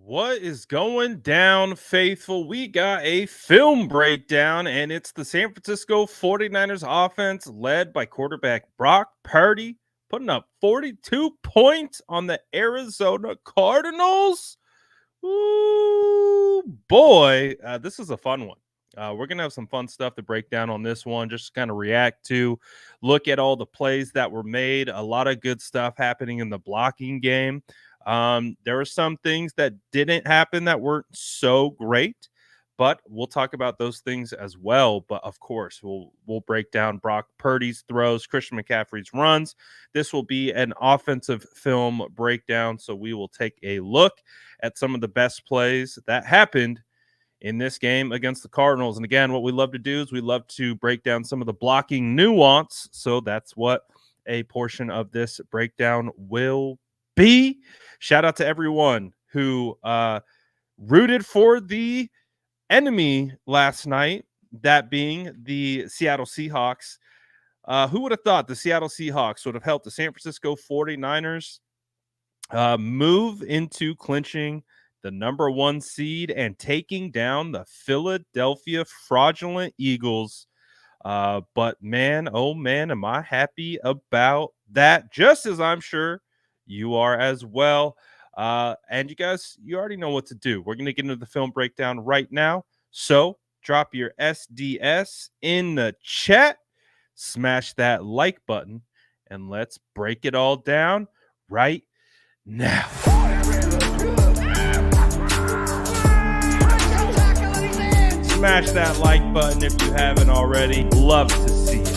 What is going down, faithful? We got a film breakdown, and it's the San Francisco 49ers offense led by quarterback Brock Purdy, putting up 42 points on the Arizona Cardinals. Ooh, boy, this is a fun one. We're going to have some fun stuff to break down on this one, just kind of react to, look at all the plays that were made. A lot of good stuff happening in the blocking game. There were some things that didn't happen that weren't so great, but we'll talk about those things as well. But of course, we'll break down Brock Purdy's throws, Christian McCaffrey's runs. This will be an offensive film breakdown, so we will take a look at some of the best plays that happened in this game against the Cardinals. And again, what we love to do is we love to break down some of the blocking nuance. So that's what a portion of this breakdown will be. Shout out to everyone who rooted for the enemy last night, that being the Seattle Seahawks. Who would have thought the Seattle Seahawks would have helped the San Francisco 49ers move into clinching the number 1 seed and taking down the Philadelphia fraudulent Eagles. But man, oh man, am I happy about that, just as I'm sure you are as well. And you guys, you already know what to do. We're going to get into the film breakdown right now. So drop your SDS in the chat, smash that like button, and let's break it all down right now. Smash that like button if you haven't already. Love to see it.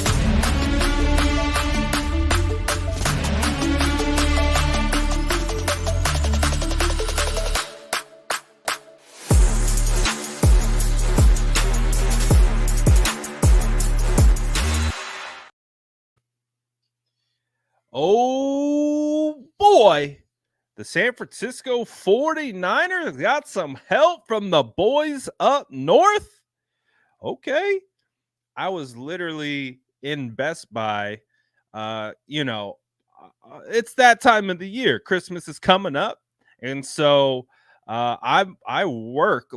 Oh boy, the San Francisco 49ers got some help from the boys up north. Okay. I was literally in Best Buy. It's that time of the year. Christmas is coming up. And so I work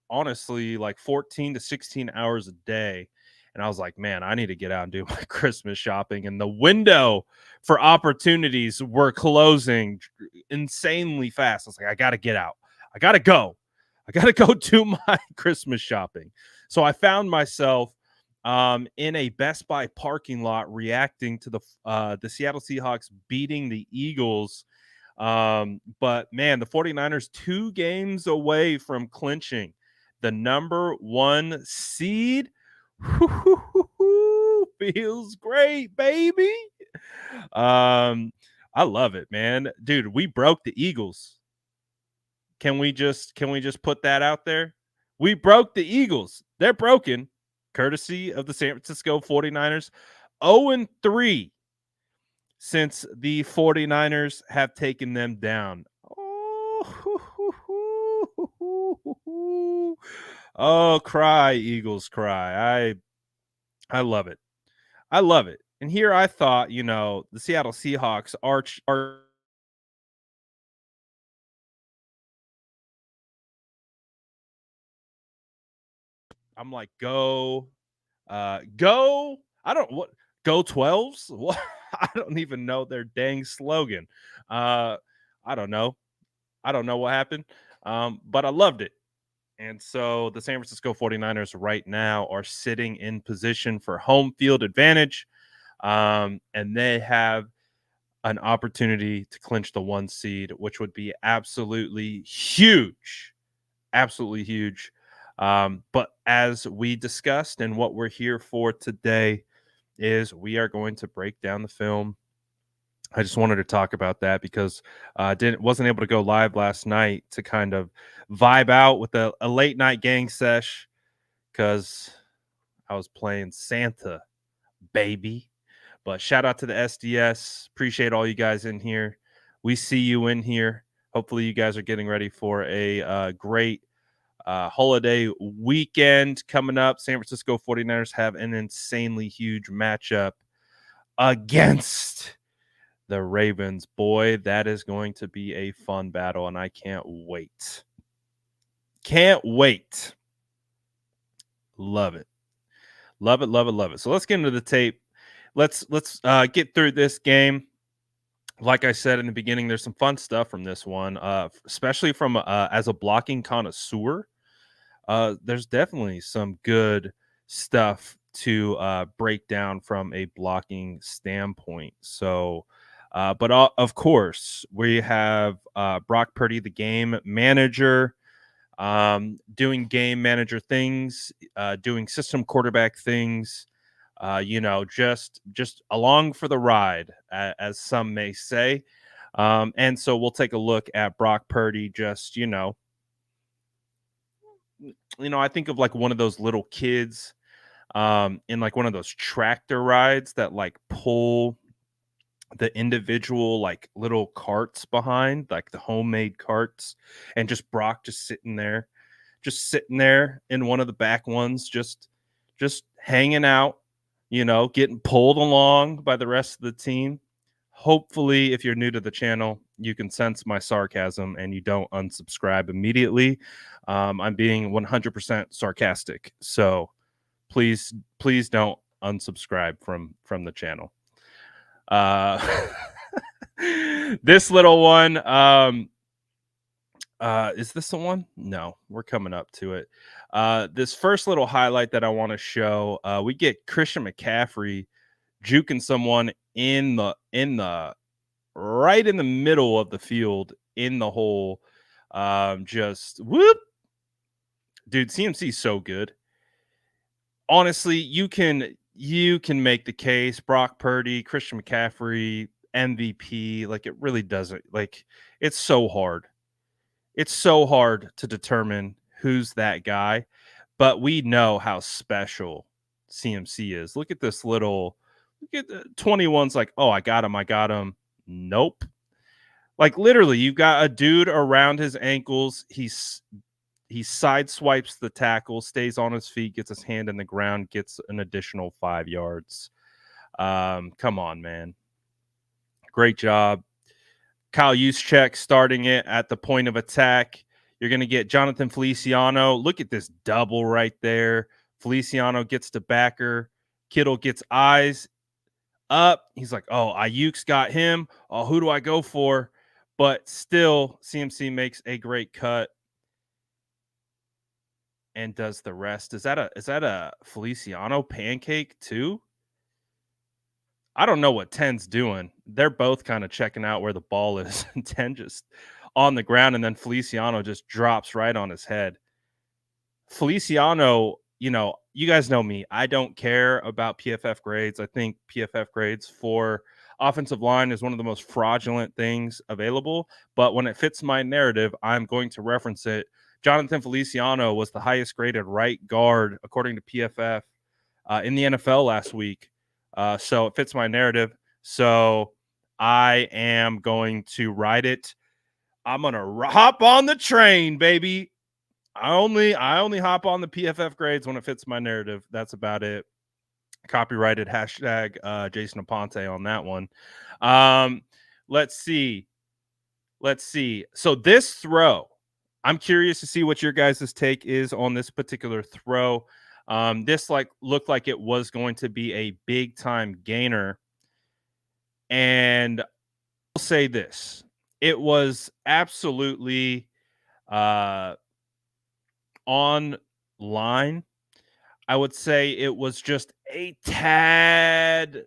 honestly 14 to 16 hours a day. And I was like, man, I need to get out and do my Christmas shopping. And the window for opportunities were closing insanely fast. I was like, I got to get out. I got to go. I got to go do my Christmas shopping. So I found myself in a Best Buy parking lot reacting to the Seattle Seahawks beating the Eagles. But man, the 49ers 2 games away from clinching the number 1 seed. Feels great, baby. I love it, man. Dude, we broke the Eagles. Can we just put that out there? We broke the Eagles. They're broken, courtesy of the San Francisco 49ers. 0-3 since the 49ers have taken them down. Oh, cry, Eagles, cry. I love it. I love it. And here I thought, the Seattle Seahawks are I'm like, go. I don't what go 12s? What? I don't even know their dang slogan. I don't know. I don't know what happened. But I loved it. And so the San Francisco 49ers right now are sitting in position for home field advantage. And they have an opportunity to clinch the 1 seed, which would be absolutely huge. Absolutely huge. But as we discussed, and what we're here for today is we are going to break down the film. I just wanted to talk about that because wasn't able to go live last night to kind of vibe out with a late night gang sesh because I was playing Santa, baby. But shout out to the SDS. Appreciate all you guys in here. We see you in here. Hopefully you guys are getting ready for a great holiday weekend coming up. San Francisco 49ers have an insanely huge matchup against the Ravens. Boy, that is going to be a fun battle, and I can't wait. Can't wait. Love it. Love it, love it, love it. So let's get into the tape. Let's get through this game. Like I said in the beginning, there's some fun stuff from this one, especially from as a blocking connoisseur. There's definitely some good stuff to break down from a blocking standpoint. So, but of course, we have Brock Purdy, the game manager, doing game manager things, doing system quarterback things. Just along for the ride, as some may say. And so we'll take a look at Brock Purdy. Just I think of like one of those little kids in like one of those tractor rides that like pull the individual like little carts behind, like the homemade carts, and just Brock just sitting there in one of the back ones, just hanging out, getting pulled along by the rest of the team. Hopefully, if you're new to the channel, you can sense my sarcasm and you don't unsubscribe immediately. I'm being 100% sarcastic, so please don't unsubscribe from the channel. This little one, is this the one? No, we're coming up to it. This first little highlight that I want to show, we get Christian McCaffrey juking someone in the right in the middle of the field in the hole. Just whoop, dude. CMC is so good. Honestly, you can make the case Brock Purdy, Christian McCaffrey, MVP. Like it really doesn't like it's so hard. It's so hard to determine who's that guy, but we know how special CMC is. Look at this little look at the 21's like, "Oh, I got him. I got him." Nope. Like literally, you've got a dude around his ankles. He sideswipes the tackle, stays on his feet, gets his hand in the ground, gets an additional 5 yards. Come on, man. Great job. Kyle Juszczyk starting it at the point of attack. You're going to get Jonathan Feliciano. Look at this double right there. Feliciano gets to backer. Kittle gets eyes up. He's like, oh, Ayuk's got him. Oh, who do I go for? But still, CMC makes a great cut and does the rest. Is that a Feliciano pancake too? I don't know what 10's doing. They're both kind of checking out where the ball is. And 10 just on the ground, and then Feliciano just drops right on his head. Feliciano, you guys know me. I don't care about PFF grades. I think PFF grades for offensive line is one of the most fraudulent things available. But when it fits my narrative, I'm going to reference it. Jonathan Feliciano was the highest graded right guard, according to PFF, in the NFL last week. So it fits my narrative. So I am going to ride it. I'm going to hop on the train, baby. I only hop on the PFF grades when it fits my narrative. That's about it. Copyrighted hashtag Jason Aponte on that one. Let's see. So this throw, I'm curious to see what your guys' take is on this particular throw. This looked like it was going to be a big time gainer. And I'll say this. It was absolutely on line. I would say it was just a tad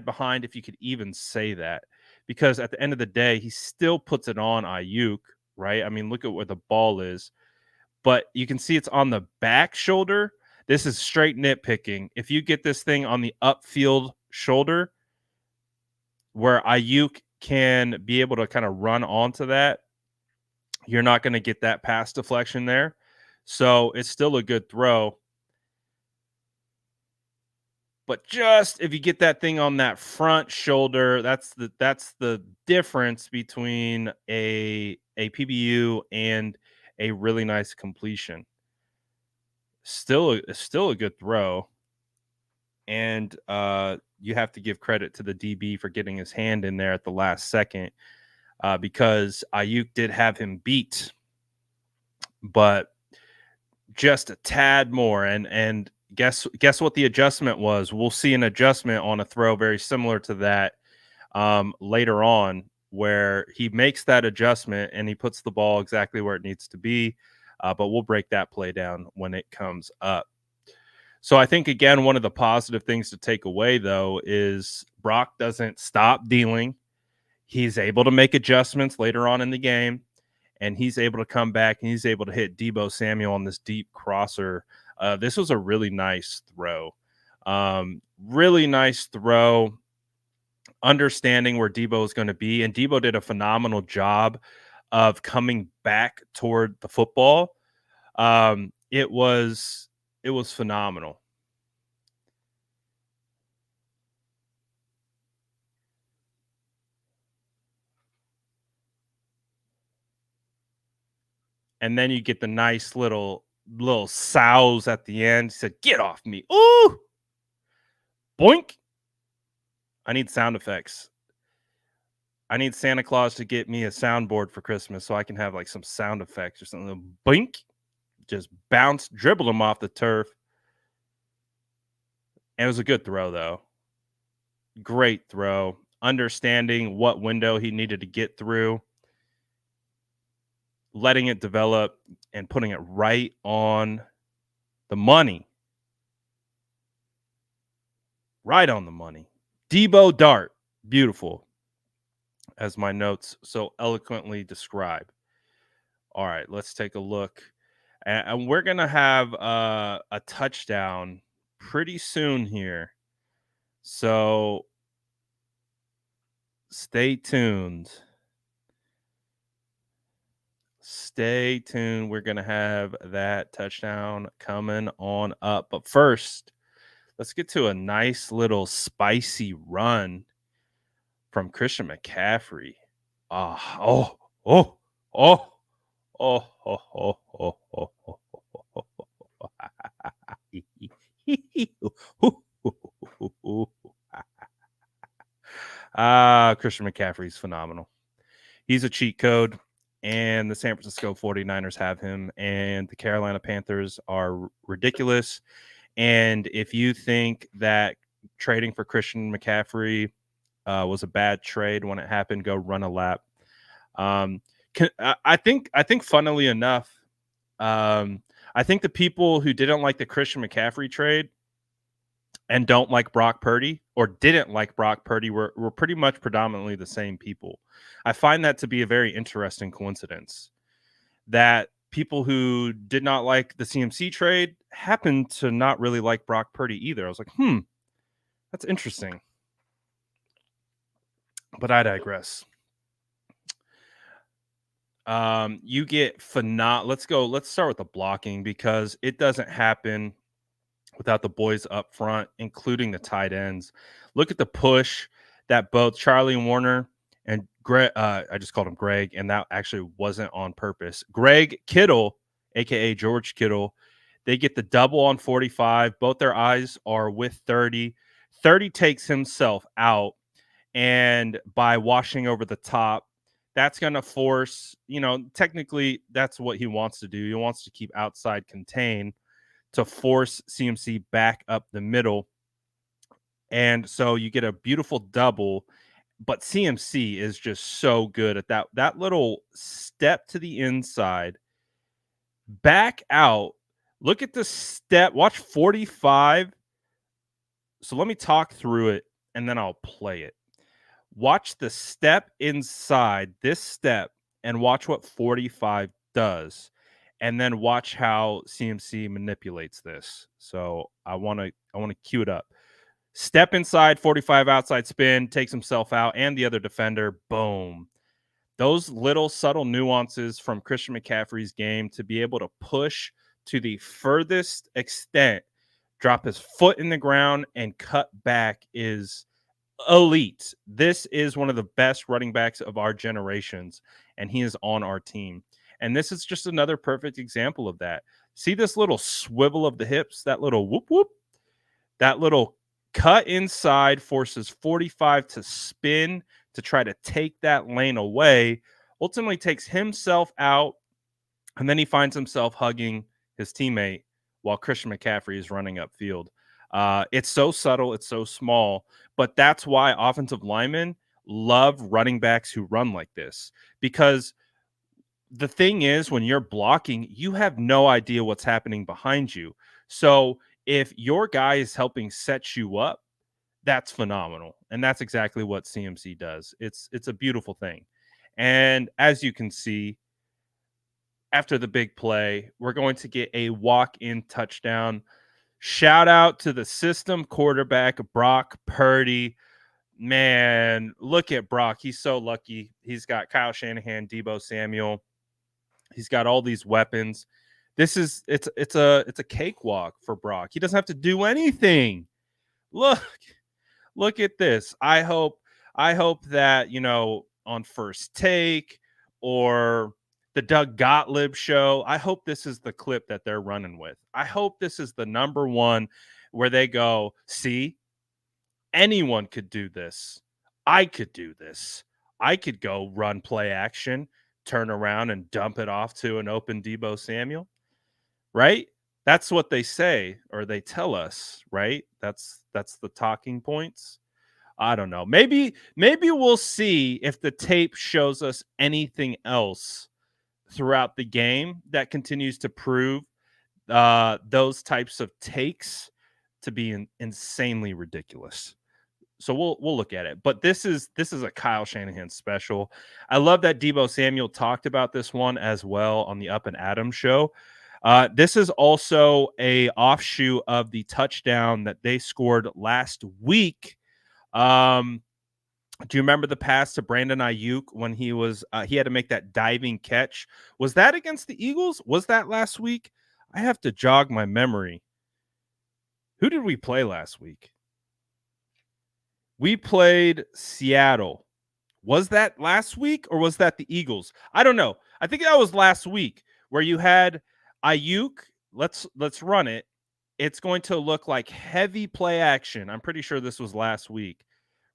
behind, if you could even say that, because at the end of the day, he still puts it on Ayuk, right? I mean, look at where the ball is, but you can see it's on the back shoulder. This is straight nitpicking. If you get this thing on the upfield shoulder where Ayuk can be able to kind of run onto that, you're not going to get that pass deflection there. So it's still a good throw. But just if you get that thing on that front shoulder, that's the difference between a PBU and a really nice completion. Still a good throw. And you have to give credit to the DB for getting his hand in there at the last second, because Ayuk did have him beat, but just a tad more. And guess what the adjustment was? We'll see an adjustment on a throw very similar to that later on, where he makes that adjustment and he puts the ball exactly where it needs to be. But we'll break that play down when it comes up. So I think, again, one of the positive things to take away, though, is Brock doesn't stop dealing. He's able to make adjustments later on in the game, and he's able to come back and he's able to hit Deebo Samuel on this deep crosser. This was a really nice throw. Really nice throw, understanding where Deebo is going to be. And Deebo did a phenomenal job of coming back toward the football. It was phenomenal. And then you get the nice little sows at the end. He said, "Get off me." Ooh! Boink. I need sound effects. I need Santa Claus to get me a soundboard for Christmas so I can have like some sound effects or something. Boink. Just bounce, dribble him off the turf. And it was a good throw, though. Great throw. Understanding what window he needed to get through, letting it develop, and putting it right on the money. Right on the money. Deebo Dart. Beautiful, as my notes so eloquently describe. All right, let's take a look. And we're going to have a touchdown pretty soon here. So stay tuned. Stay tuned. We're going to have that touchdown coming on up. But first, let's get to a nice little spicy run from Christian McCaffrey. Oh, oh, oh, oh, oh, oh, oh, oh, oh, oh, Christian McCaffrey is phenomenal. He's a cheat code, and the San Francisco 49ers have him, and the Carolina Panthers are ridiculous. And if you think that trading for Christian McCaffrey was a bad trade when it happened, go run a lap. I think, funnily enough, I think the people who didn't like the Christian McCaffrey trade and don't like Brock Purdy, or didn't like Brock Purdy, were pretty much predominantly the same people. I find that to be a very interesting coincidence, that people who did not like the CMC trade happened to not really like Brock Purdy either. I was like, that's interesting. But I digress. You get let's start with the blocking, because it doesn't happen without the boys up front, including the tight ends. Look at the push that both Charlie Warner and Greg, I just called him Greg, and that actually wasn't on purpose. Greg Kittle, aka George Kittle, they get the double on 45. Both their eyes are with 30. 30 takes himself out, and by washing over the top, that's going to force, technically that's what he wants to do. He wants to keep outside contain to force CMC back up the middle. And so you get a beautiful double, but CMC is just so good at that little step to the inside, back out. Look at the step. Watch 45. So let me talk through it and then I'll play it. Watch the step inside, this step, and watch what 45 does. And then watch how CMC manipulates this. So I want to cue it up. Step inside, 45 outside spin, takes himself out and the other defender. Boom. Those little subtle nuances from Christian McCaffrey's game to be able to push to the furthest extent, drop his foot in the ground, and cut back is elite. This is one of the best running backs of our generations, and he is on our team. And this is just another perfect example of that. See this little swivel of the hips, that little whoop whoop, that little cut inside, forces 45 to spin to try to take that lane away, ultimately takes himself out, and then he finds himself hugging his teammate while Christian McCaffrey is running upfield. It's so subtle, it's so small, but that's why offensive linemen love running backs who run like this, because the thing is, when you're blocking, you have no idea what's happening behind you. So if your guy is helping set you up, that's phenomenal. And that's exactly what CMC does. It's a beautiful thing. And as you can see, after the big play, we're going to get a walk-in touchdown. Shout out to the system quarterback, Brock Purdy. Man, look at Brock. He's so lucky. He's got Kyle Shanahan, Deebo Samuel. He's got all these weapons. It's a cakewalk for Brock. He doesn't have to do anything. Look at this. I hope that, on First Take or the Doug Gottlieb show, I hope this is the clip that they're running with. I hope this is the number one where they go, see, anyone could do this. I could do this. I could go run play action, turn around and dump it off to an open Deebo Samuel, right? That's what they say, or they tell us, right? That's the talking points. I don't know. Maybe we'll see if the tape shows us anything else throughout the game that continues to prove those types of takes to be insanely ridiculous. So we'll look at it. But this is a Kyle Shanahan special. I love that Deebo Samuel talked about this one as well on the Up and Adams show. This is also a offshoot of the touchdown that they scored last week. Do you remember the pass to Brandon Ayuk when he had to make that diving catch? Was that against the Eagles? Was that last week? I have to jog my memory. Who did we play last week? We played Seattle. Was that last week or was that the Eagles? I don't know. I think that was last week where you had Ayuk. Let's run it. It's going to look like heavy play action. I'm pretty sure this was last week,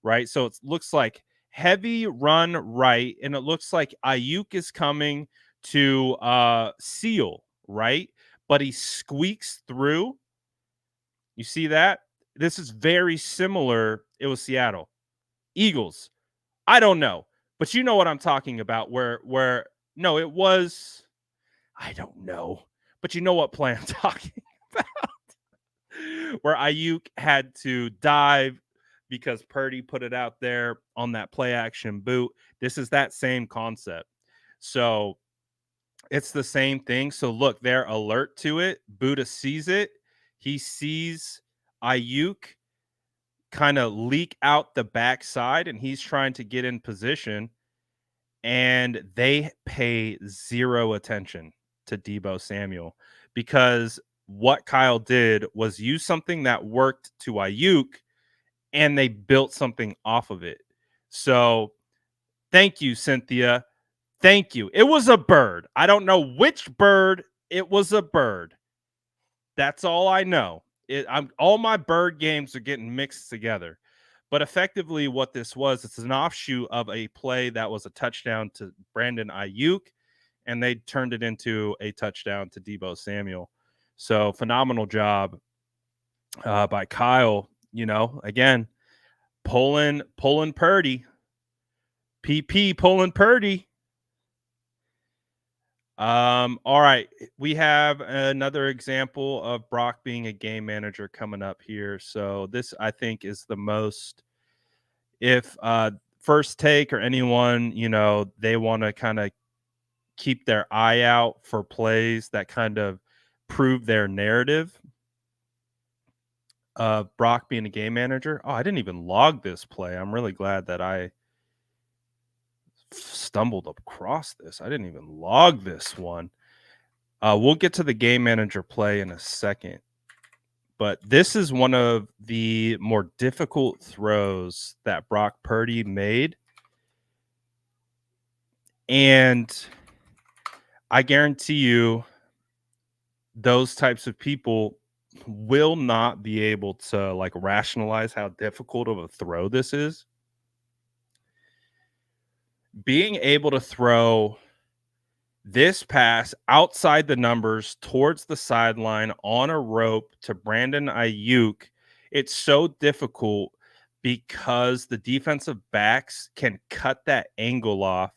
right? So it looks like heavy run right, and it looks like Ayuk is coming to seal, right? But he squeaks through. You see that? This is very similar. It was Seattle. Eagles. I don't know, but you know what I'm talking about. Where no, it was. I don't know, but you know what play I'm talking about. Where Ayuk had to dive because Purdy put it out there on that play action boot. This is that same concept. So it's the same thing. So look, they're alert to it. Buddha sees it. He sees Ayuk kind of leak out the backside, and he's trying to get in position, and they pay zero attention to Deebo Samuel, because what Kyle did was use something that worked to Ayuk, and they built something off of it. So thank you, Cynthia. Thank you. It was a bird. I don't know which bird. It was a bird. That's all I know. All my bird games are getting mixed together. But effectively what this was, it's an offshoot of a play that was a touchdown to Brandon Ayuk, and they turned it into a touchdown to Deebo Samuel. So phenomenal job by Kyle. Again, pulling Purdy. PP pulling Purdy. All right. We have another example of Brock being a game manager coming up here. So this, I think, is the most, if First Take or anyone, they want to kind of keep their eye out for plays that kind of prove their narrative of Brock being a game manager. Oh, I didn't even log this play. I'm really glad that I stumbled across this. I didn't even log this one. We'll get to the game manager play in a second, but this is one of the more difficult throws that Brock Purdy made. And I guarantee you those types of people will not be able to like rationalize how difficult of a throw this is. Being able to throw this pass outside the numbers towards the sideline on a rope to Brandon Ayuk, it's so difficult because the defensive backs can cut that angle off,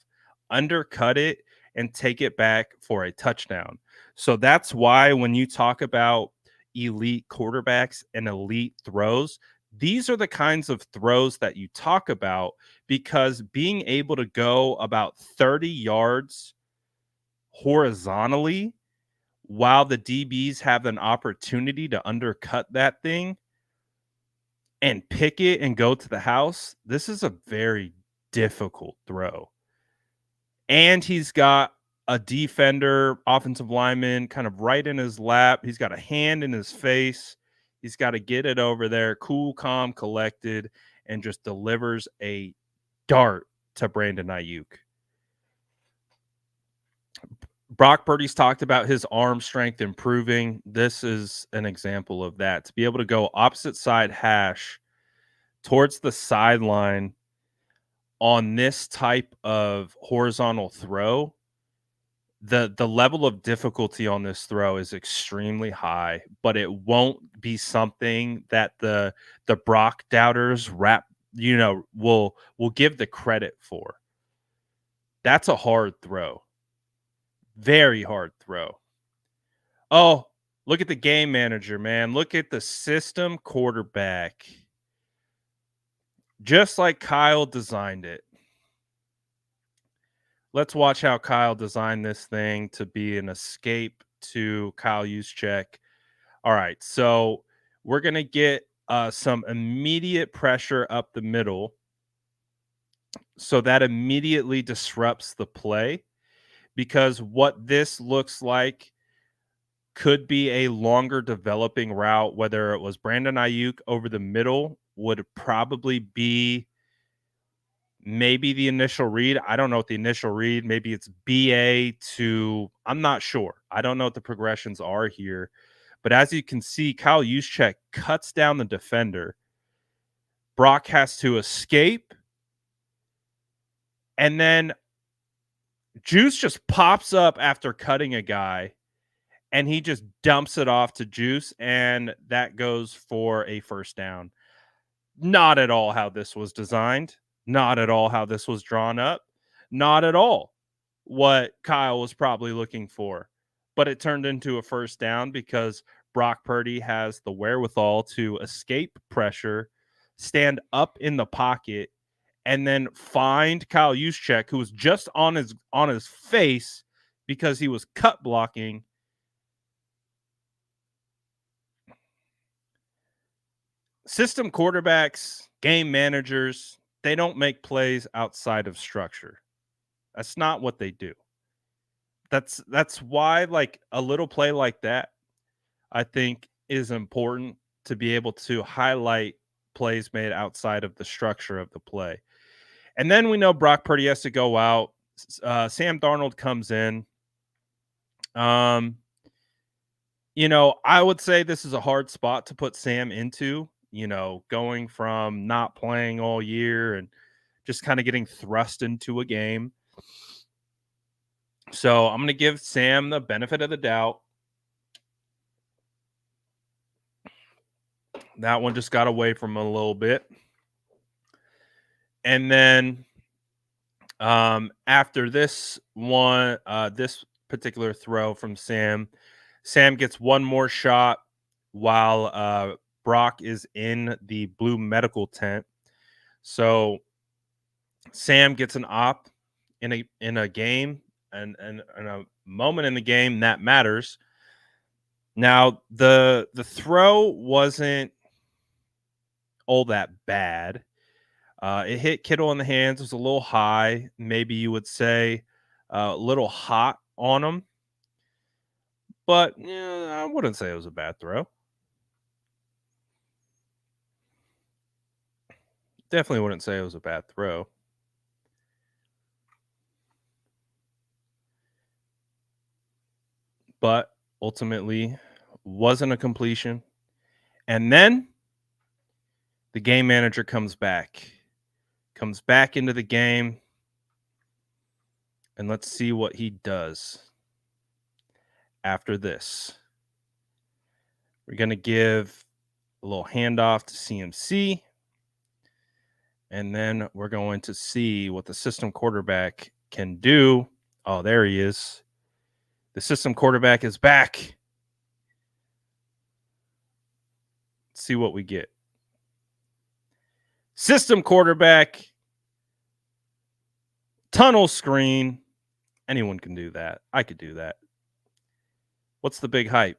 undercut it, and take it back for a touchdown. So that's why when you talk about elite quarterbacks and elite throws, these are the kinds of throws that you talk about because being able to go about 30 yards horizontally while the DBs have an opportunity to undercut that thing and pick it and go to the house, this is a very difficult throw. And he's got a defender, offensive lineman kind of right in his lap. He's got a hand in his face. He's got to get it over there, cool, calm, collected, and just delivers a dart to Brandon Ayuk. Brock Purdy's talked about his arm strength improving. This is an example of that. To be able to go opposite side hash towards the sideline on this type of horizontal throw, the level of difficulty on this throw is extremely high, but it won't be something that the Brock doubters will give the credit for. That's a hard throw. Very hard throw. Oh, look at the game manager, man. Look at the system quarterback. Just like Kyle designed it. Let's watch how Kyle designed this thing to be an escape to Kyle Juszczyk. All right, so we're going to get some immediate pressure up the middle. So that immediately disrupts the play because what this looks like could be a longer developing route, whether it was Brandon Ayuk over the middle would probably be maybe the initial read. I don't know what the initial read, maybe it's BA to, I'm not sure. I don't know what the progressions are here. But as you can see, Kyle Juszczyk cuts down the defender. Brock has to escape. And then Juice just pops up after cutting a guy. And he just dumps it off to Juice, and that goes for a first down. Not at all how this was designed. Not at all how this was drawn up. Not at all what Kyle was probably looking for. But it turned into a first down because Brock Purdy has the wherewithal to escape pressure, stand up in the pocket, and then find Kyle Juszczyk, who was just on his face because he was cut blocking. System quarterbacks, game managers, they don't make plays outside of structure. That's not what they do. That's why like a little play like that, I think is important to be able to highlight plays made outside of the structure of the play. And then we know Brock Purdy has to go out. Sam Darnold comes in. I would say this is a hard spot to put Sam into, going from not playing all year and just kind of getting thrust into a game. So I'm going to give Sam the benefit of the doubt. That one just got away from him a little bit. And then after this one, this particular throw from Sam gets one more shot while Brock is in the blue medical tent. So Sam gets an op in a game and a moment in the game that matters. Now the throw wasn't all that bad. It hit Kittle in the hands. It was a little high, maybe you would say, a little hot on him. But I wouldn't say it was a bad throw. Definitely wouldn't say it was a bad throw. But ultimately, wasn't a completion. And then the game manager comes back into the game. And let's see what he does after this. We're going to give a little handoff to CMC. And then we're going to see what the system quarterback can do. Oh, there he is. The system quarterback is back. Let's see what we get. System quarterback, tunnel screen. Anyone can do that. I could do that. What's the big hype?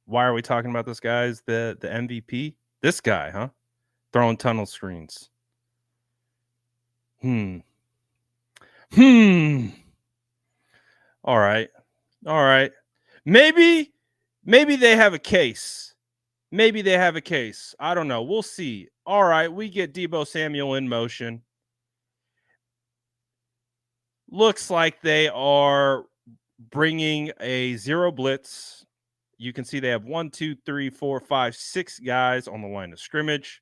Why are we talking about this, guys? The MVP? This guy, huh? Throwing tunnel screens. All right. Maybe they have a case. I don't know. We'll see. All right. We get Deebo Samuel in motion. Looks like they are bringing a zero blitz. You can see they have 1, 2, 3, 4, 5, 6 guys on the line of scrimmage.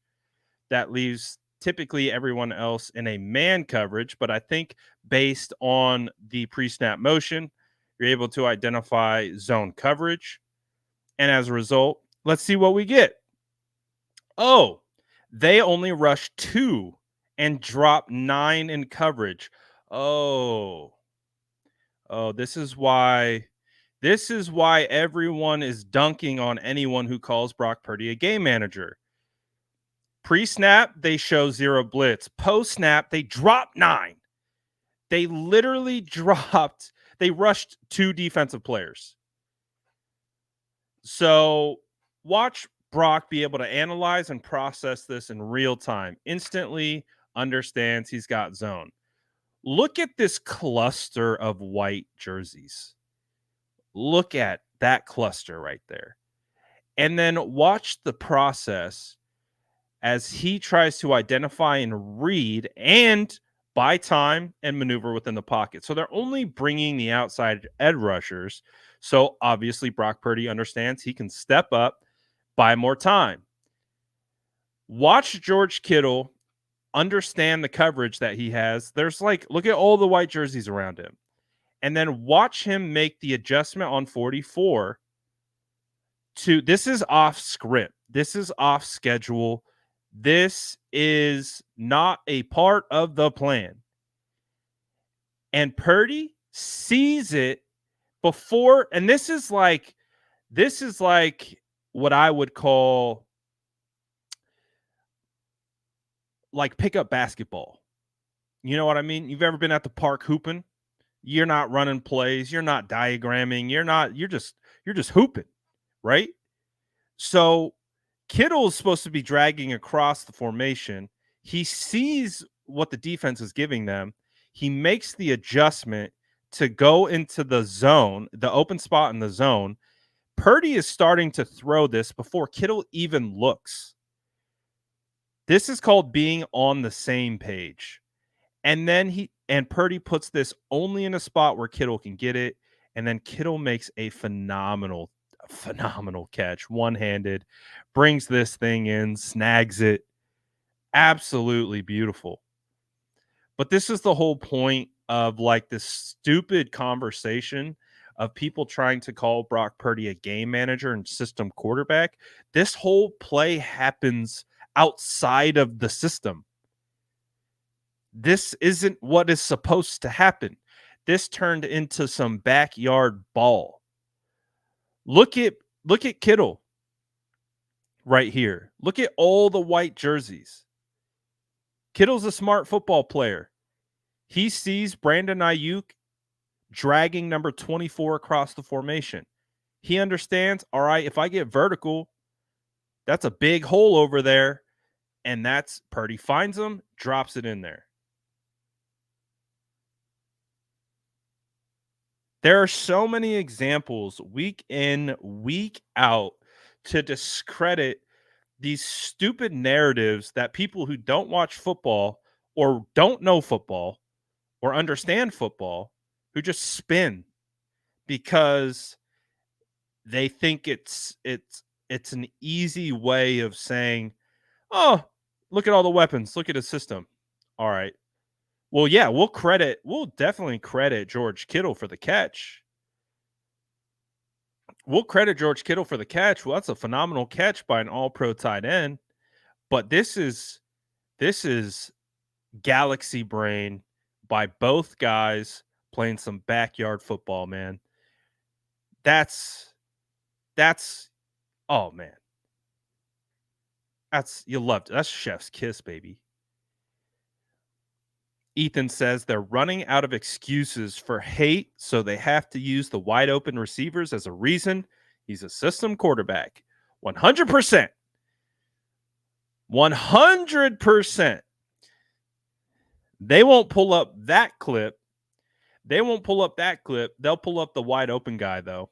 That leaves typically everyone else in a man coverage. But I think based on the pre-snap motion, you're able to identify zone coverage. And as a result, let's see what we get. Oh, they only rush 2 and drop 9 in coverage. Oh, this is why everyone is dunking on anyone who calls Brock Purdy a game manager. Pre-snap, they show 0 blitz. Post-snap, they drop 9. They literally rushed 2 defensive players. So watch Brock be able to analyze and process this in real time. Instantly understands he's got zone. Look at this cluster of white jerseys. Look at that cluster right there. And then watch the process as he tries to identify and read and buy time and maneuver within the pocket. So they're only bringing the outside edge rushers. So obviously Brock Purdy understands he can step up, buy more time. Watch George Kittle understand the coverage that he has. There's look at all the white jerseys around him. And then watch him make the adjustment on 44 to this is off script. This is off schedule. This is not a part of the plan. And Purdy sees it before, and this is like what I would call like pickup basketball. You know what I mean? You've ever been at the park hooping? You're not running plays, you're not diagramming, you're just hooping, right? So Kittle is supposed to be dragging across the formation. He sees what the defense is giving them. He makes the adjustment to go into the zone, the open spot in the zone. Purdy is starting to throw this before Kittle even looks. This is called being on the same page. And then Purdy puts this only in a spot where Kittle can get it. And then Kittle makes a phenomenal catch, one-handed, brings this thing in, snags it. Absolutely beautiful. But this is the whole point of like this stupid conversation of people trying to call Brock Purdy a game manager and system quarterback. This whole play happens outside of the system. This isn't what is supposed to happen. This turned into some backyard ball. Look at Kittle right here. Look at all the white jerseys. Kittle's a smart football player. He sees Brandon Ayuk dragging number 24 across the formation. He understands, all right, if I get vertical, that's a big hole over there. And that's Purdy finds him, drops it in there. There are so many examples week in, week out to discredit these stupid narratives that people who don't watch football or don't know football or understand football who just spin because they think it's an easy way of saying, "Oh, look at all the weapons. Look at his system." All right. Well, yeah, we'll definitely credit George Kittle for the catch. We'll credit George Kittle for the catch. Well, that's a phenomenal catch by an all-pro tight end. But this is galaxy brain by both guys playing some backyard football, man. That's oh man. You loved it. That's chef's kiss, baby. Ethan says they're running out of excuses for hate, so they have to use the wide open receivers as a reason. He's a system quarterback. 100%. 100%. They won't pull up that clip. They'll pull up the wide open guy, though.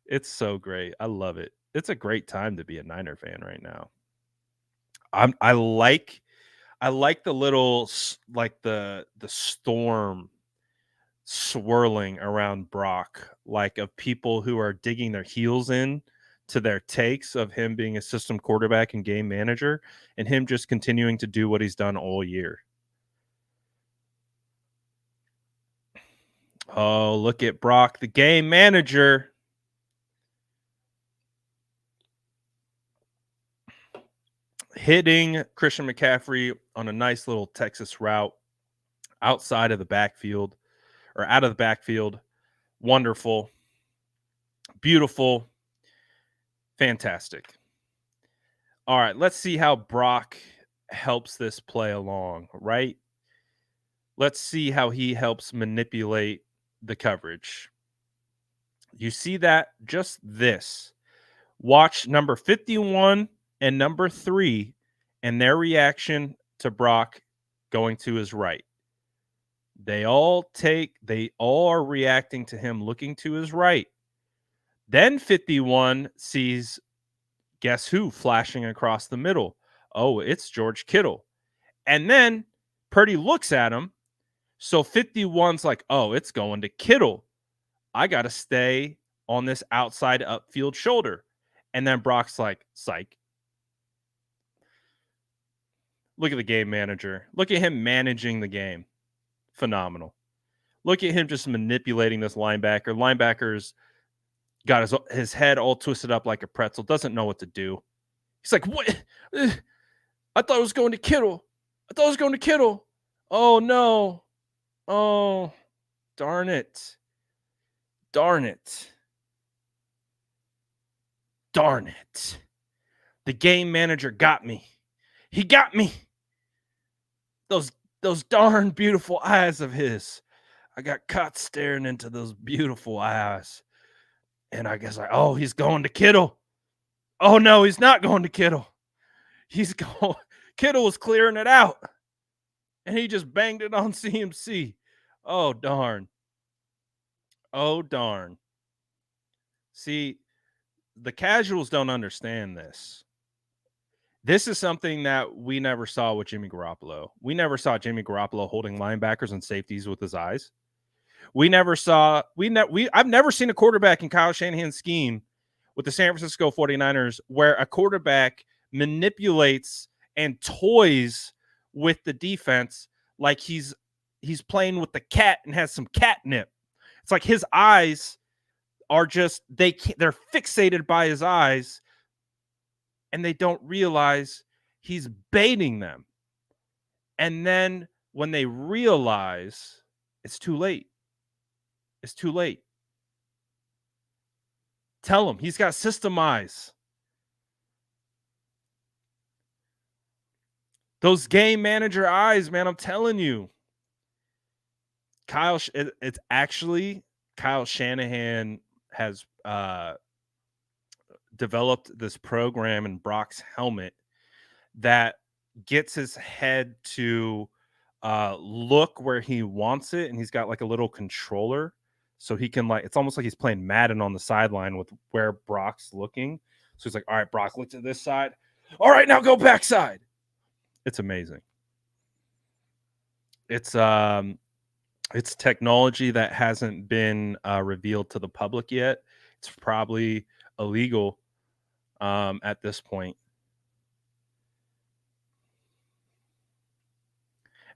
It's so great. I love it. It's a great time to be a Niner fan right now. I like the little like the storm swirling around Brock, like of people who are digging their heels in to their takes of him being a system quarterback and game manager, and him just continuing to do what he's done all year. Oh, look at Brock, the game manager. Hitting Christian McCaffrey on a nice little Texas route outside of the backfield or out of the backfield. Wonderful. Beautiful. Fantastic. All right, let's see how Brock helps this play along, right? Let's see how he helps manipulate the coverage. You see that? Just this. Watch number 51 and number 3 and their reaction to Brock going to his right. They all are reacting to him looking to his right. Then 51 sees, guess who, flashing across the middle. Oh, it's George Kittle. And then Purdy looks at him. So 51's like, oh, it's going to Kittle. I got to stay on this outside upfield shoulder. And then Brock's like, psych. Look at the game manager. Look at him managing the game. Phenomenal. Look at him just manipulating this linebacker. Linebacker's got his head all twisted up like a pretzel. Doesn't know what to do. He's like, what? I thought it was going to Kittle. Oh, no. Oh, darn it. Darn it. The game manager got me. He got me. Those darn beautiful eyes of his. I got caught staring into those beautiful eyes. And I guess oh, he's going to Kittle. Oh, no, he's not going to Kittle. Kittle was clearing it out. And he just banged it on CMC. Oh, darn. See, the casuals don't understand this. This is something that we never saw with Jimmy Garoppolo. We never saw Jimmy Garoppolo holding linebackers and safeties with his eyes. I've never seen a quarterback in Kyle Shanahan's scheme with the San Francisco 49ers where a quarterback manipulates and toys with the defense like he's playing with the cat and has some catnip. It's like his eyes are just they're fixated by his eyes and they don't realize he's baiting them. And then when they realize, it's too late. Tell him he's got system eyes. Those game manager eyes, man, I'm telling you. It's actually Kyle Shanahan has developed this program in Brock's helmet that gets his head to look where he wants it, and he's got like a little controller so he can it's almost like he's playing Madden on the sideline with where Brock's looking. So he's like, all right, Brock, look to this side. All right, now go backside. It's amazing. It's It's technology that hasn't been revealed to the public yet. It's probably illegal at this point.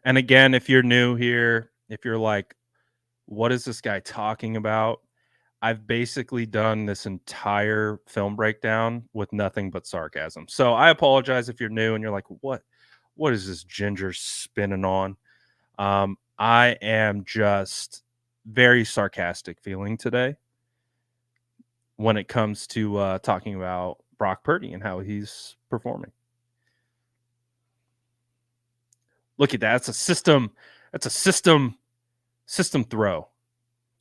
And again, if you're new here, if you're like, what is this guy talking about? I've basically done this entire film breakdown with nothing but sarcasm. So I apologize if you're new and you're like, what is this ginger spinning on? I am just very sarcastic feeling today when it comes to talking about Brock Purdy and how he's performing. Look at that. That's a system. That's a system throw.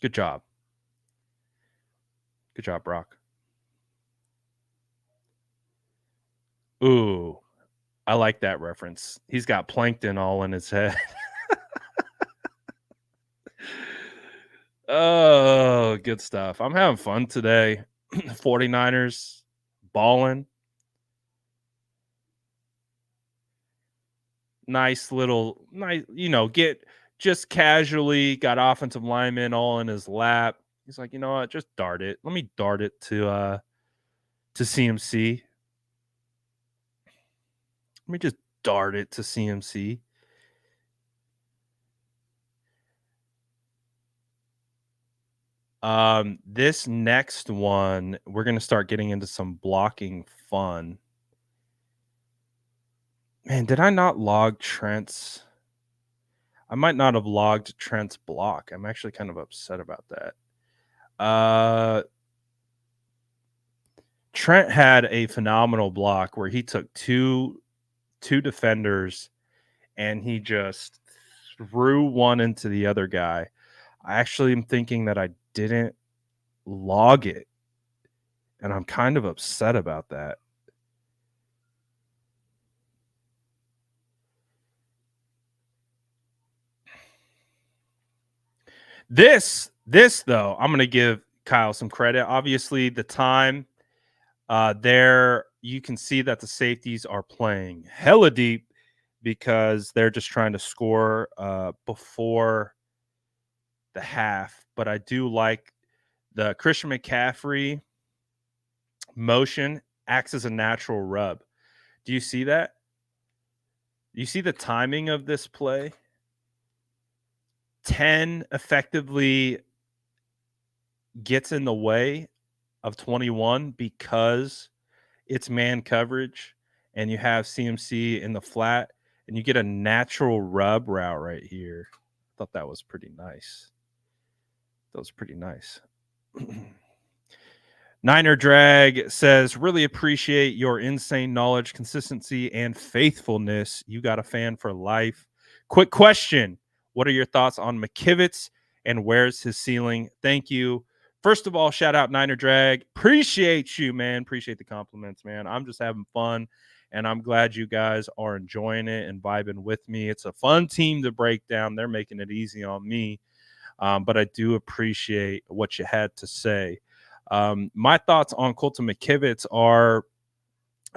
Good job. Good job, Brock. Ooh, I like that reference. He's got plankton all in his head. Oh, good stuff. I'm having fun today. 49ers balling. Nice little nice, get just casually got offensive lineman all in his lap. He's like, you know what, just dart it. Let me dart it to CMC. Let me just dart it to CMC. This next one, we're gonna start getting into some blocking fun. Man, did I not log Trent's? I might not have logged Trent's block. I'm actually kind of upset about that. Trent had a phenomenal block where he took two defenders and he just threw one into the other guy. I actually am thinking that I didn't log it, and I'm kind of upset about that. This though, I'm gonna give Kyle some credit. Obviously, the time there you can see that the safeties are playing hella deep because they're just trying to score before the half. But I do like the Christian McCaffrey motion acts as a natural rub. Do you see that? You see the timing of this play? 10 effectively gets in the way of 21 because it's man coverage and you have CMC in the flat and you get a natural rub route right here. I thought that was pretty nice. That was pretty nice. Niner Drag says, really appreciate your insane knowledge, consistency, and faithfulness. You got a fan for life. Quick question. What are your thoughts on McKivitz and where's his ceiling? Thank you. First of all, shout out Niner Drag. Appreciate you, man. Appreciate the compliments, man. I'm just having fun, and I'm glad you guys are enjoying it and vibing with me. It's a fun team to break down. They're making it easy on me, but I do appreciate what you had to say. My thoughts on Colton McKivitz are,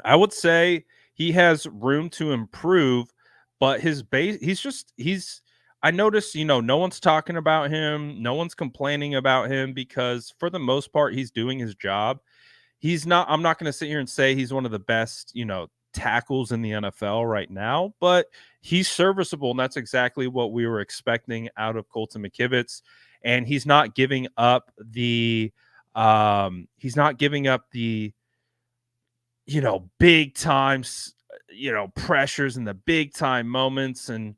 I would say he has room to improve, but his base, I noticed, no one's talking about him. No one's complaining about him because for the most part, he's doing his job. I'm not going to sit here and say he's one of the best, tackles in the NFL right now, but he's serviceable. And that's exactly what we were expecting out of Colton McKivitz. And he's not giving up the, big times, pressures and the big time moments. And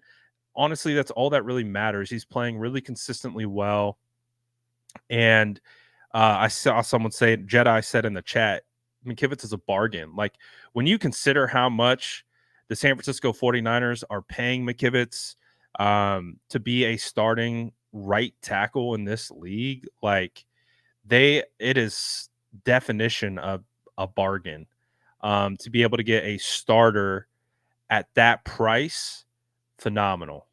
honestly, that's all that really matters. He's playing really consistently well. And I saw someone say, Jedi said in the chat, McKivitz is a bargain. Like when you consider how much the San Francisco 49ers are paying McKivitz to be a starting right tackle in this league, like it is definition of a bargain to be able to get a starter at that price. Phenomenal.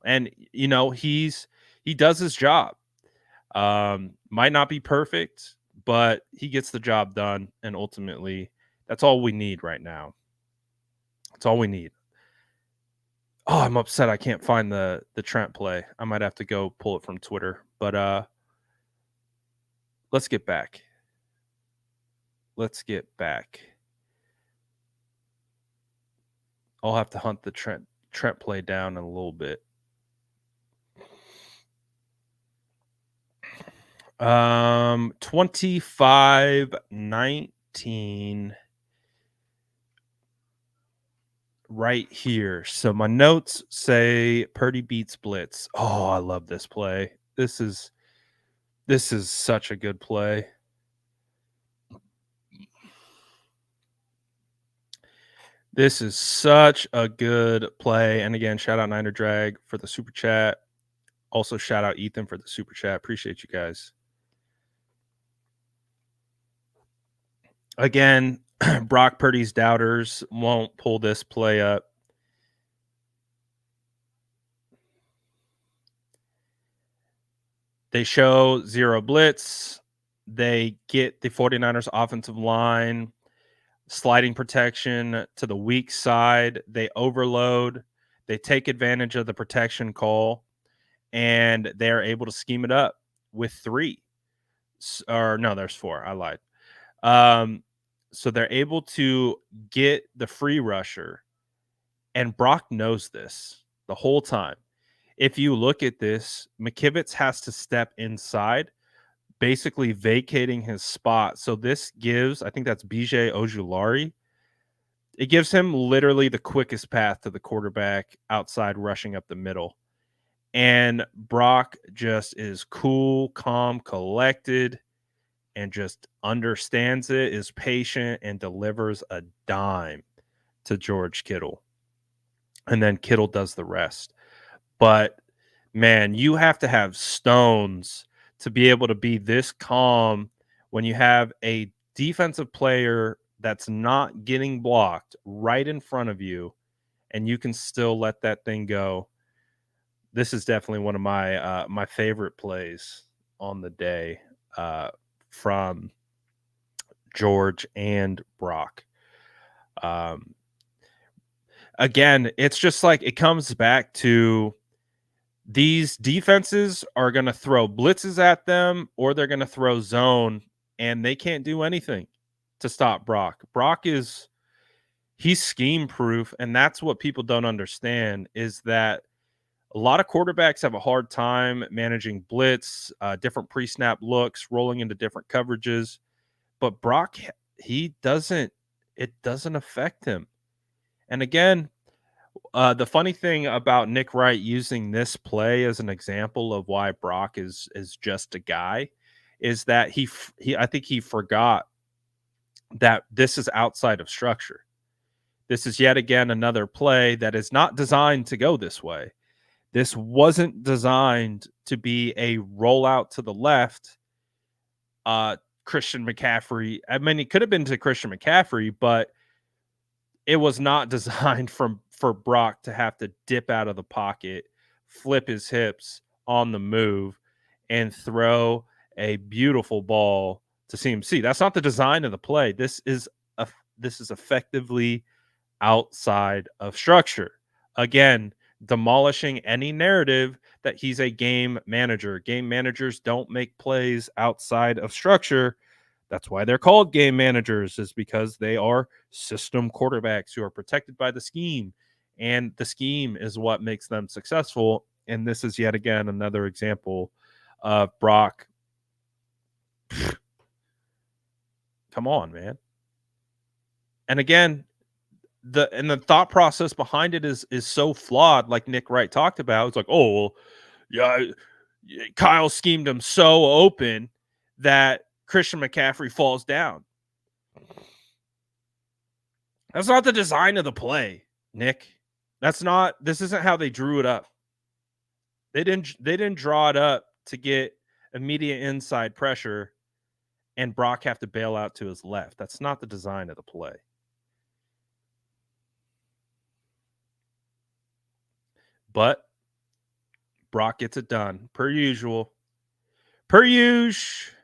And he does his job. Might not be perfect, but he gets the job done, and ultimately that's all we need right now. That's all we need. Oh, I'm upset I can't find the Trent play. I might have to go pull it from Twitter. But let's get back. Let's get back. I'll have to hunt the Trent play down in a little bit. 25-19 right here. So my notes say Purdy beats blitz. Oh, I love this play. This is such a good play. This is such a good play. And again, shout out Niner Drag for the super chat. Also, shout out Ethan for the super chat. Appreciate you guys. Again, Brock Purdy's doubters won't pull this play up. They show zero blitz. They get the 49ers offensive line sliding protection to the weak side. They overload. They take advantage of the protection call, and they're able to scheme it up with 3. Or no, there's 4. I lied. So they're able to get the free rusher, and Brock knows this the whole time. If you look at this, McKivitz has to step inside, basically vacating his spot. So this gives, I think that's BJ Ojulari. It gives him literally the quickest path to the quarterback outside rushing up the middle. And Brock just is cool, calm, collected, and just understands it, is patient, and delivers a dime to George Kittle. And then Kittle does the rest. But man, you have to have stones to be able to be this calm when you have a defensive player that's not getting blocked right in front of you, and you can still let that thing go. This is definitely one of my my favorite plays on the day from George and Brock. Again, it's just like it comes back to these defenses are going to throw blitzes at them or they're going to throw zone, and they can't do anything to stop Brock. He's scheme proof, and that's what people don't understand is that a lot of quarterbacks have a hard time managing blitz, different pre-snap looks, rolling into different coverages. But Brock, it doesn't affect him. And again, the funny thing about Nick Wright using this play as an example of why Brock is just a guy is that he I think he forgot that this is outside of structure. This is yet again another play that is not designed to go this way. This wasn't designed to be a rollout to the left. Christian McCaffrey. I mean, it could have been to Christian McCaffrey, but it was not designed for Brock to have to dip out of the pocket, flip his hips on the move, and throw a beautiful ball to CMC. That's not the design of the play. This is effectively outside of structure. Again, demolishing any narrative that he's a game manager. Game managers don't make plays outside of structure. That's why they're called game managers, is because they are system quarterbacks who are protected by the scheme. And the scheme is what makes them successful. And this is yet again another example of Brock. Come on, man. And again, the thought process behind it is so flawed, like Nick Wright talked about. It's like, oh, well, yeah, Kyle schemed him so open that Christian McCaffrey falls down. That's not the design of the play, Nick. This isn't how they drew it up. They didn't draw it up to get immediate inside pressure and Brock have to bail out to his left. That's not the design of the play. But Brock gets it done per usual. Per usual.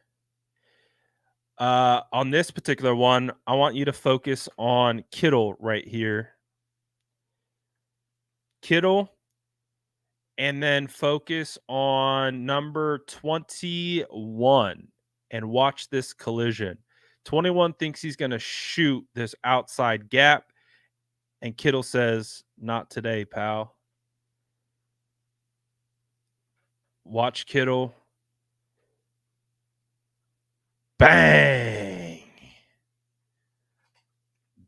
On this particular one, I want you to focus on Kittle right here. Kittle and then focus on number 21 and watch this collision. 21 thinks he's going to shoot this outside gap, and Kittle says, "Not today, pal." Watch Kittle. Bang!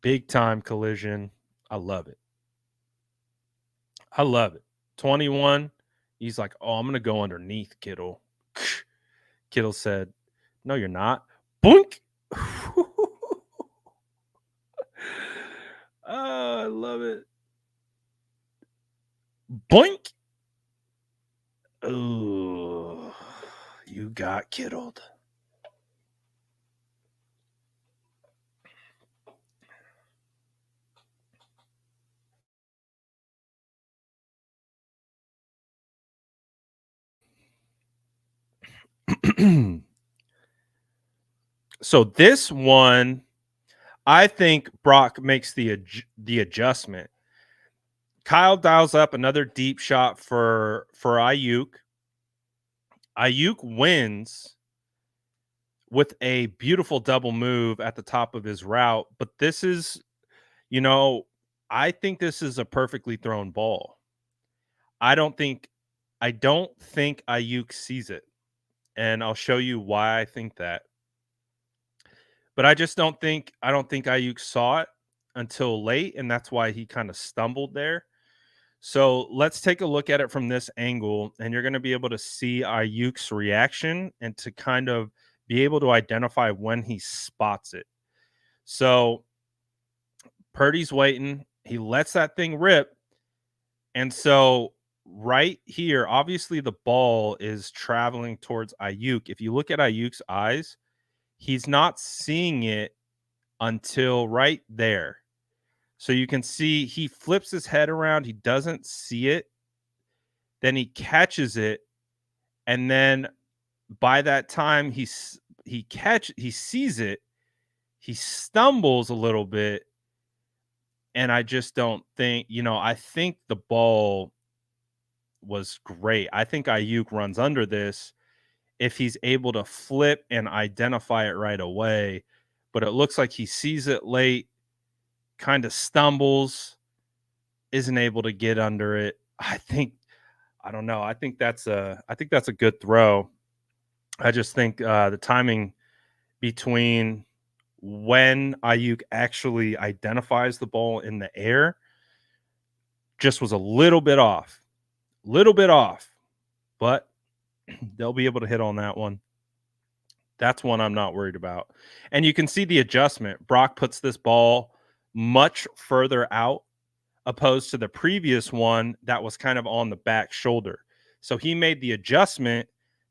Big time collision. I love it. I love it. 21. He's like, "Oh, I'm going to go underneath Kittle." Kittle said, "No, you're not." Boink. Oh, I love it. Boink. Oh, you got kittled. So this one, I think Brock makes the adjustment. Kyle dials up another deep shot for Ayuk. Ayuk wins with a beautiful double move at the top of his route, but this is, you know, I think this is a perfectly thrown ball. I don't think I don't think Ayuk sees it, and I'll show you why I think that. But I don't think Ayuk saw it until late, and that's why he kind of stumbled there. So let's take a look at it from this angle, and you're going to be able to see Ayuk's reaction and to kind of be able to identify when he spots it. So Purdy's waiting. He lets that thing rip. And so right here, obviously the ball is traveling towards Ayuk. If you look at Ayuk's eyes, he's not seeing it until right there. So you can see he flips his head around, he doesn't see it, then he catches it, and then by that time he sees it, he stumbles a little bit, and I just don't think, I think the ball was great. I think Ayuk runs under this if he's able to flip and identify it right away, but it looks like he sees it late, kind of stumbles, isn't able to get under it. I don't know. I think that's a good throw. I just think the timing between when Ayuk actually identifies the ball in the air just was a little bit off, but they'll be able to hit on that one. That's one I'm not worried about. And you can see the adjustment. Brock puts this ball much further out opposed to the previous one that was kind of on the back shoulder. So he made the adjustment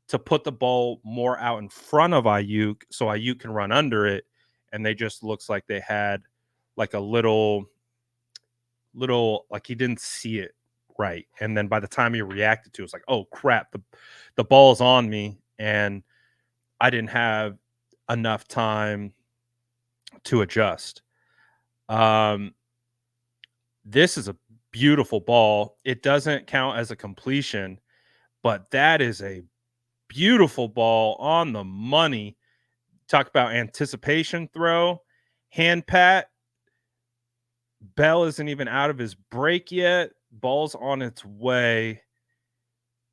to put the ball more out in front of Ayuk so Ayuk can run under it. And they just looks like they had like a little like he didn't see it right. And then by the time he reacted to it, it's like, oh crap, the ball's on me. And I didn't have enough time to adjust. Um, this is a beautiful ball. It doesn't count as a completion, but that is a beautiful ball on the money. Talk about anticipation throw, hand pat. Bell isn't even out of his break yet. Ball's on its way.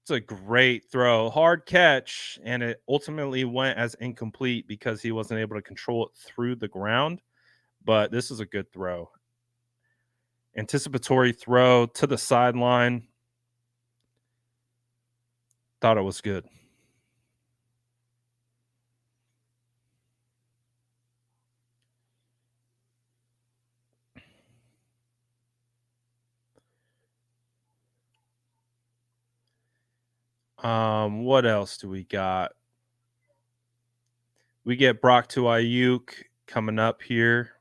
It's a great throw, hard catch, and it ultimately went as incomplete because he wasn't able to control it through the ground. But this is a good throw. Anticipatory throw to the sideline. Thought it was good. What else do we got? We get Brock to Ayuk coming up here.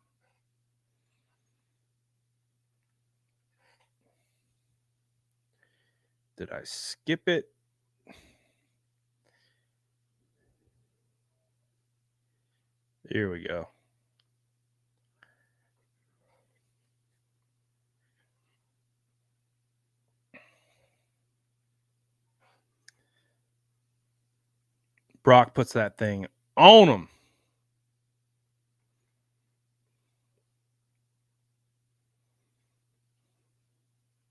Did I skip it? Here we go. Brock puts that thing on him.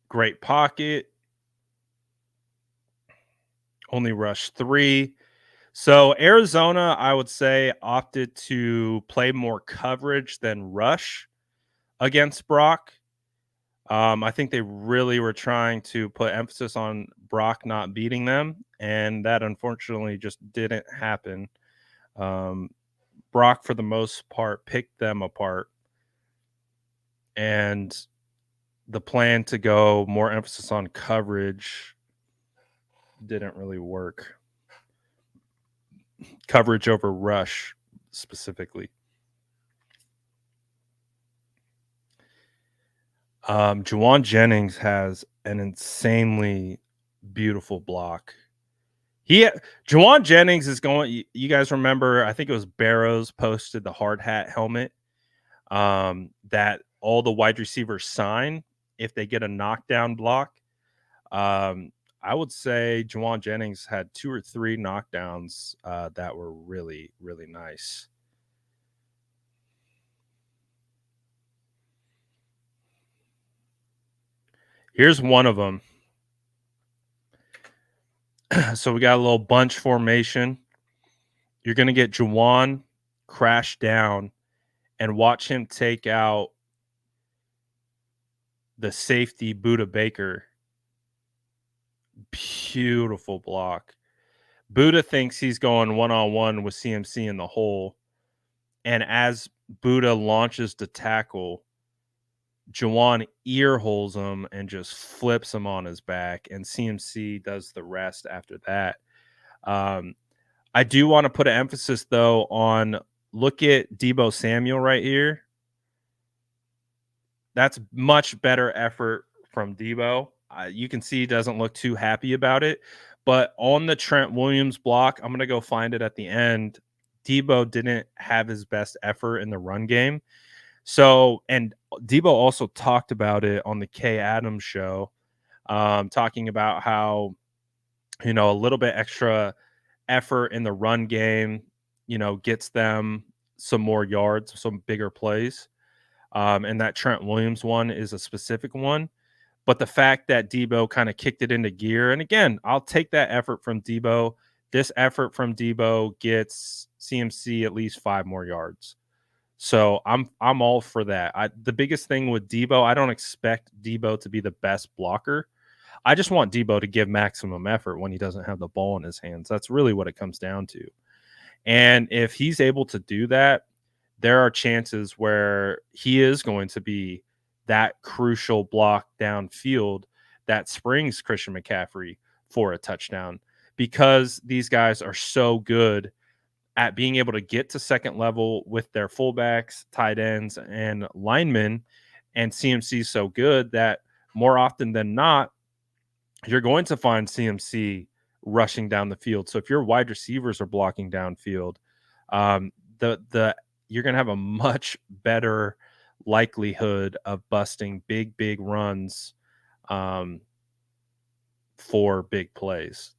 Great pocket. Only rush 3. So Arizona, I would say, opted to play more coverage than rush against Brock. I think they really were trying to put emphasis on Brock not beating them, and that unfortunately just didn't happen. Um, Brock, for the most part, picked them apart, and the plan to go more emphasis on coverage didn't really work. Coverage over rush specifically. Juwan Jennings has an insanely beautiful block. Juwan Jennings is going. You guys remember? I think it was Barrows posted the hard hat helmet that all the wide receivers sign if they get a knockdown block. I would say Juwan Jennings had 2 or 3 knockdowns that were really, really nice. Here's one of them. So we got a little bunch formation. You're going to get Juwan crash down and watch him take out the safety Buda Baker. Beautiful block. Buda thinks he's going one-on-one with CMC in the hole. And as Buda launches to tackle, Juwan ear holes him and just flips him on his back. And CMC does the rest after that. I do want to put an emphasis, though, on look at Deebo Samuel right here. That's much better effort from Deebo. You can see he doesn't look too happy about it. But on the Trent Williams block, I'm going to go find it at the end. Deebo didn't have his best effort in the run game. So, and Deebo also talked about it on the Kay Adams show, talking about how, a little bit extra effort in the run game, gets them some more yards, some bigger plays. And that Trent Williams one is a specific one. But the fact that Deebo kind of kicked it into gear, and again, I'll take that effort from Deebo. This effort from Deebo gets CMC at least 5 more yards. So I'm all for that. The biggest thing with Deebo, I don't expect Deebo to be the best blocker. I just want Deebo to give maximum effort when he doesn't have the ball in his hands. That's really what it comes down to. And if he's able to do that, there are chances where he is going to be that crucial block downfield that springs Christian McCaffrey for a touchdown, because these guys are so good at being able to get to second level with their fullbacks, tight ends, and linemen. And CMC is so good that more often than not, you're going to find CMC rushing down the field. So if your wide receivers are blocking downfield, you're going to have a much better likelihood of busting big runs for big plays.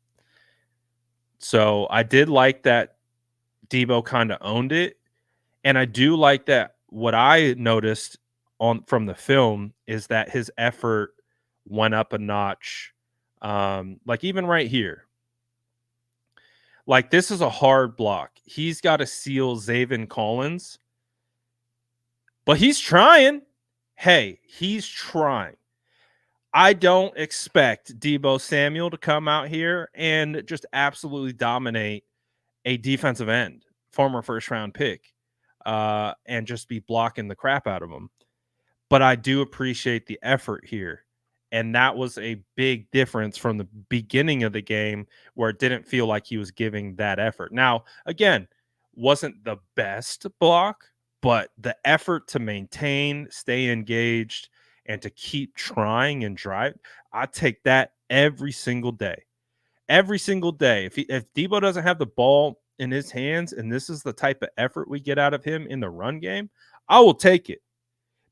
So I did like that Deebo kind of owned it. And I do like that what I noticed from the film is that his effort went up a notch. Like even right here. Like this is a hard block. He's got to seal Zaven Collins. But he's trying. Hey, he's trying. I don't expect Deebo Samuel to come out here and just absolutely dominate a defensive end, former first-round pick, and just be blocking the crap out of him. But I do appreciate the effort here. And that was a big difference from the beginning of the game where it didn't feel like he was giving that effort. Now, again, wasn't the best block, but the effort to maintain, stay engaged, and to keep trying and drive, I take that every single day. Every single day. If Deebo doesn't have the ball in his hands and this is the type of effort we get out of him in the run game, I will take it.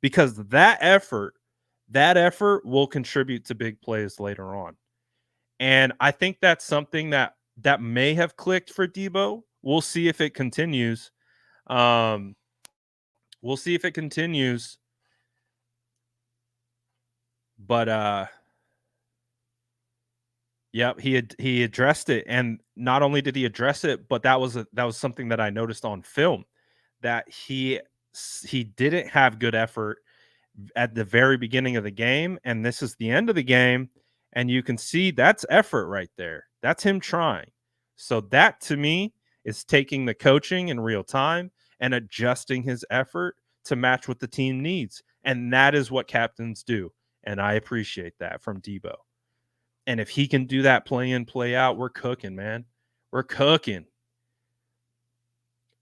Because that effort will contribute to big plays later on. And I think that's something that that may have clicked for Debo. We'll see if it continues. Um, we'll see if it continues. But yep, he addressed it, and not only did he address it, but that was something that I noticed on film, that he didn't have good effort at the very beginning of the game, and this is the end of the game, and you can see that's effort right there. That's him trying. So that to me is taking the coaching in real time and adjusting his effort to match what the team needs. And that is what captains do. And I appreciate that from Debo. And if he can do that play in, play out, we're cooking, man. We're cooking.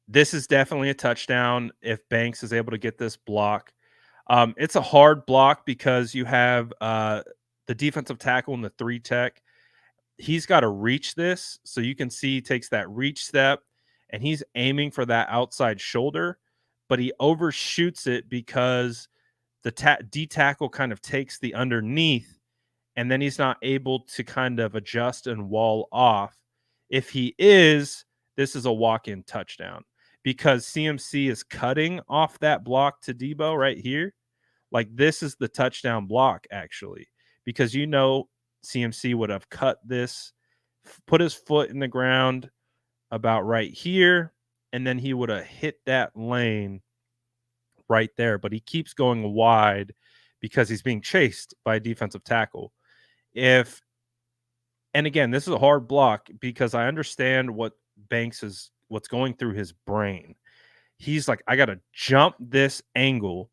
This is definitely a touchdown if Banks is able to get this block. It's a hard block because you have the defensive tackle and the 3 tech. He's got to reach this. So you can see he takes that reach step and he's aiming for that outside shoulder, but he overshoots it because the D tackle kind of takes the underneath, and then he's not able to kind of adjust and wall off. If he is, this is a walk-in touchdown because CMC is cutting off that block to Debo right here. Like, this is the touchdown block, actually, because CMC would have cut this, put his foot in the ground about right here, and then he would have hit that lane right there. But he keeps going wide because he's being chased by a defensive tackle. And again, this is a hard block because I understand what's going through his brain. He's like, I got to jump this angle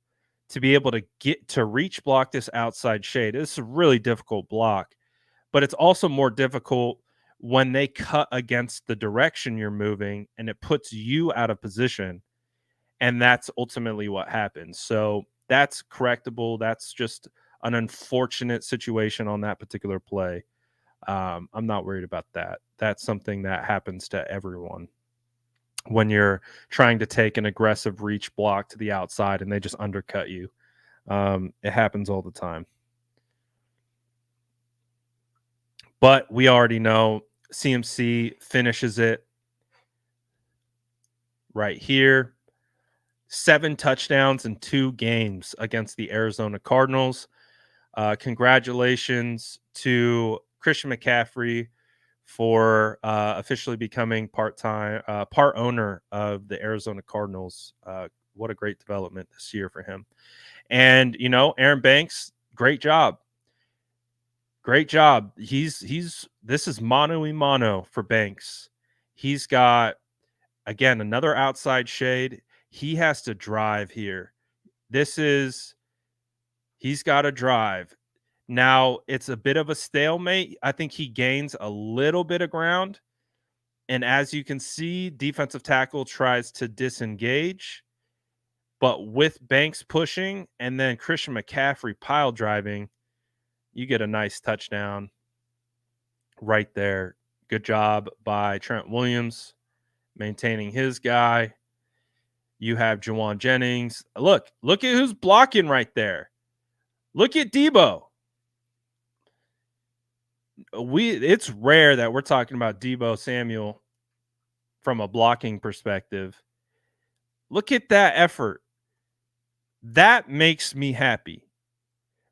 to be able to get to reach block this outside shade. It's a really difficult block, but it's also more difficult when they cut against the direction you're moving and it puts you out of position. And that's ultimately what happens. So that's correctable. That's just an unfortunate situation on that particular play. I'm not worried about that. That's something that happens to everyone when you're trying to take an aggressive reach block to the outside and they just undercut you. It happens all the time. But we already know CMC finishes it right here. 7 touchdowns in 2 games against the Arizona Cardinals. Congratulations to Christian McCaffrey for officially becoming part owner of the Arizona Cardinals. What a great development this year for him. And Aaron Banks, great job. Great job. This is mano a mano for Banks. He's got, again, another outside shade. He has to drive here. He's got to drive. Now, it's a bit of a stalemate. I think he gains a little bit of ground. And as you can see, defensive tackle tries to disengage. But with Banks pushing and then Christian McCaffrey pile driving, you get a nice touchdown right there. Good job by Trent Williams maintaining his guy. You have Juwan Jennings. Look at who's blocking right there. Look at Debo. It's rare that we're talking about Debo Samuel from a blocking perspective. Look at that effort. That makes me happy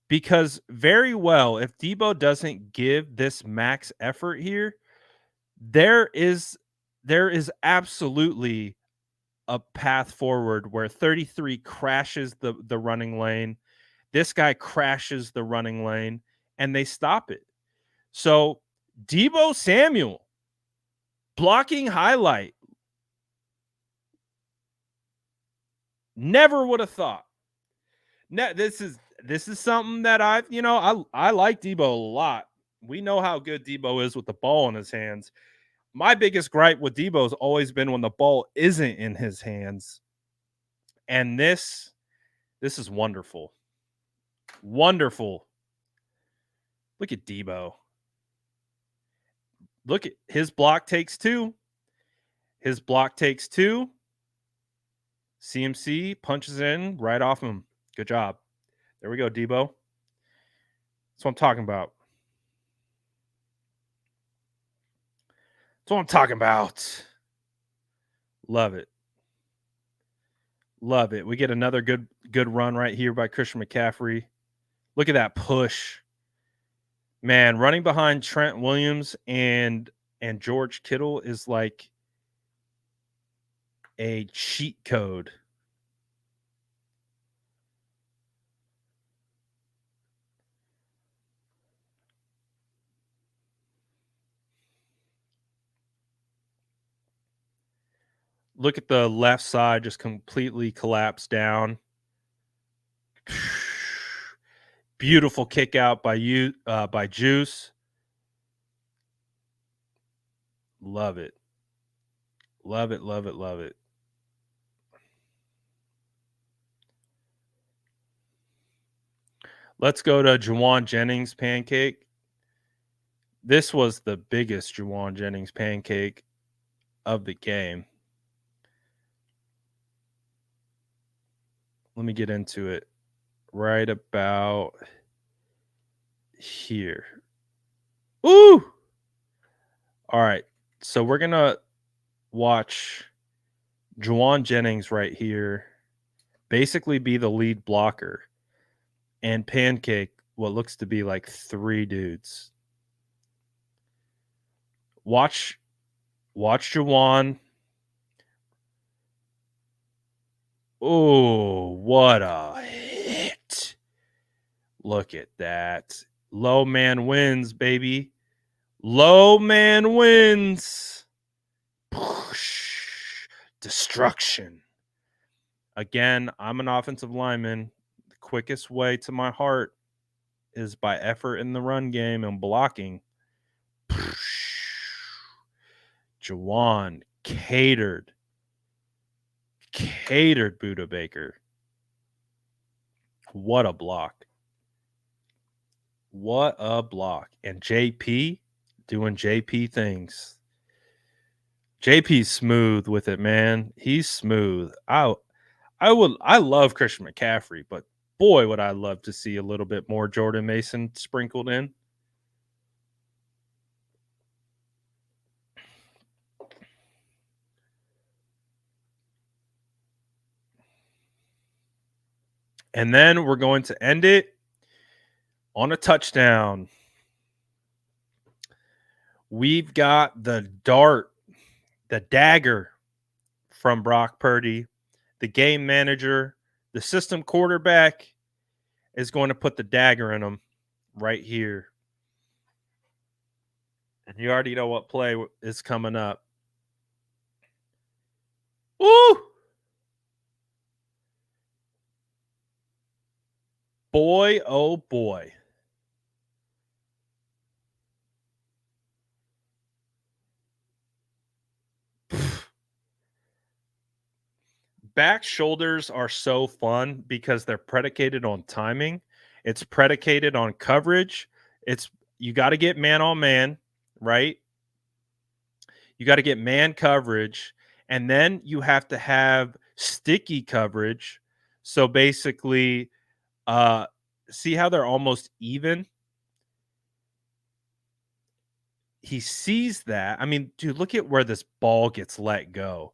because very well, if Debo doesn't give this max effort here, there is absolutely a path forward where 33 crashes the running lane. This guy crashes the running lane and they stop it. So Debo Samuel, blocking highlight. Never would have thought. This is something that I like Debo a lot. We know how good Debo is with the ball in his hands. My biggest gripe with Debo has always been when the ball isn't in his hands. And this is wonderful. Wonderful. Look at Debo. Look at his block takes 2. His block takes 2. CMC punches in right off him. Good job. There we go, Debo. That's what I'm talking about. That's what I'm talking about. Love it. Love it. We get another good run right here by Christian McCaffrey. Look at that push. Man, running behind Trent Williams and George Kittle is like a cheat code. Look at the left side just completely collapse down. Beautiful kick out by Juice. Love it. Love it, love it, love it. Let's go to Juwan Jennings pancake. This was the biggest Juwan Jennings pancake of the game. Let me get into it right about here. Ooh! All right. So we're going to watch Juwan Jennings right here basically be the lead blocker and pancake what looks to be like 3 dudes. Watch Juwan. Oh, what a hit. Look at that. Low man wins, baby. Low man wins. Destruction. Again, I'm an offensive lineman. The quickest way to my heart is by effort in the run game and blocking. Juwan catered Buda Baker. What a block. What a block. And JP doing JP things. JP's smooth with it, man. He's smooth. I love Christian McCaffrey, but boy, would I love to see a little bit more Jordan Mason sprinkled in. And then we're going to end it on a touchdown. We've got the dart, the dagger from Brock Purdy, the game manager, the system quarterback is going to put the dagger in him right here. And you already know what play is coming up. Woo! Boy, oh boy. Back shoulders are so fun because they're predicated on timing. It's predicated on coverage. You got to get man on man, right? You got to get man coverage, and then you have to have sticky coverage. So basically, see how they're almost even? He sees that. I mean, dude, look at where this ball gets let go.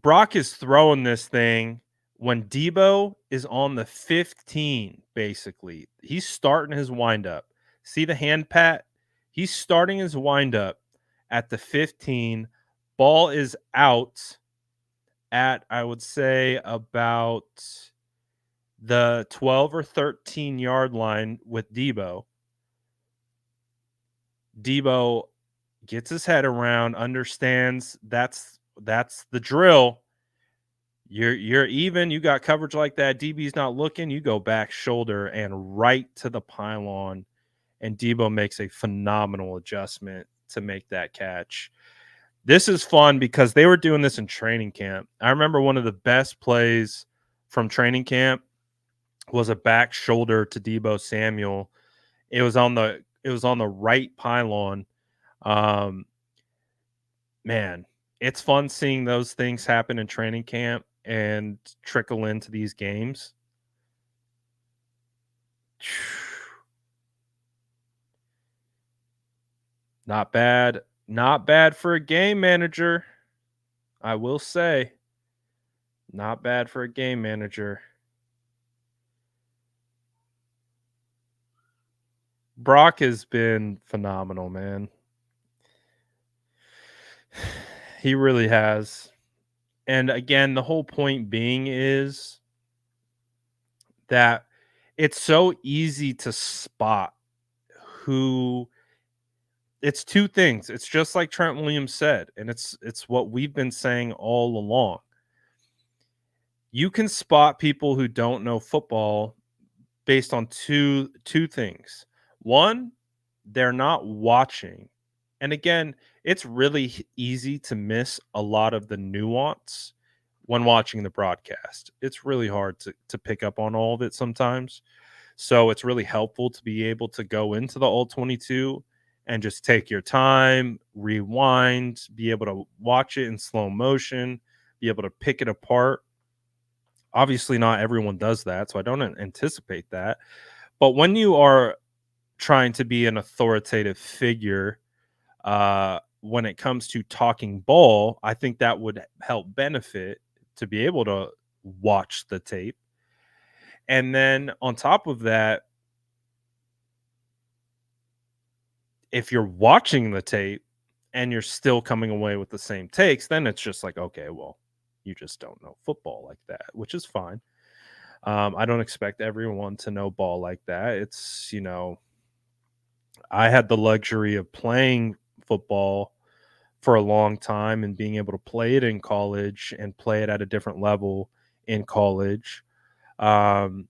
Brock is throwing this thing when Debo is on the 15, basically. He's starting his windup. See the hand pat? He's starting his windup at the 15. Ball is out at, I would say, about the 12 or 13 yard line with Debo. Debo gets his head around, understands that's the drill. You're even. You got coverage like that. DB's not looking. You go back shoulder and right to the pylon, and Debo makes a phenomenal adjustment to make that catch. This is fun because they were doing this in training camp. I remember one of the best plays from training camp was a back shoulder to Debo Samuel. It was on the right pylon. Man, it's fun seeing those things happen in training camp and trickle into these games. Not bad. Not bad for a game manager. I will say, not bad for a game manager. Brock has been phenomenal, man. He really has. And again, the whole point being is that it's so easy to spot who it's two things. It's just like Trent Williams said, and it's what we've been saying all along. You can spot people who don't know football based on two things. One, they're not watching. And again, it's really easy to miss a lot of the nuance when watching the broadcast. It's really hard to pick up on all of it sometimes. So it's really helpful to be able to go into the all 22 and just take your time, rewind, be able to watch it in slow motion, be able to pick it apart. Obviously, not everyone does that, so I don't anticipate that. But when you are trying to be an authoritative figure when it comes to talking ball, I think that would help benefit to be able to watch the tape. And then on top of that, if you're watching the tape and you're still coming away with the same takes, then it's just like, okay, well, you just don't know football like that, which is fine. I don't expect everyone to know ball like that. It's, I had the luxury of playing football for a long time and being able to play it in college and play it at a different level in college. Um,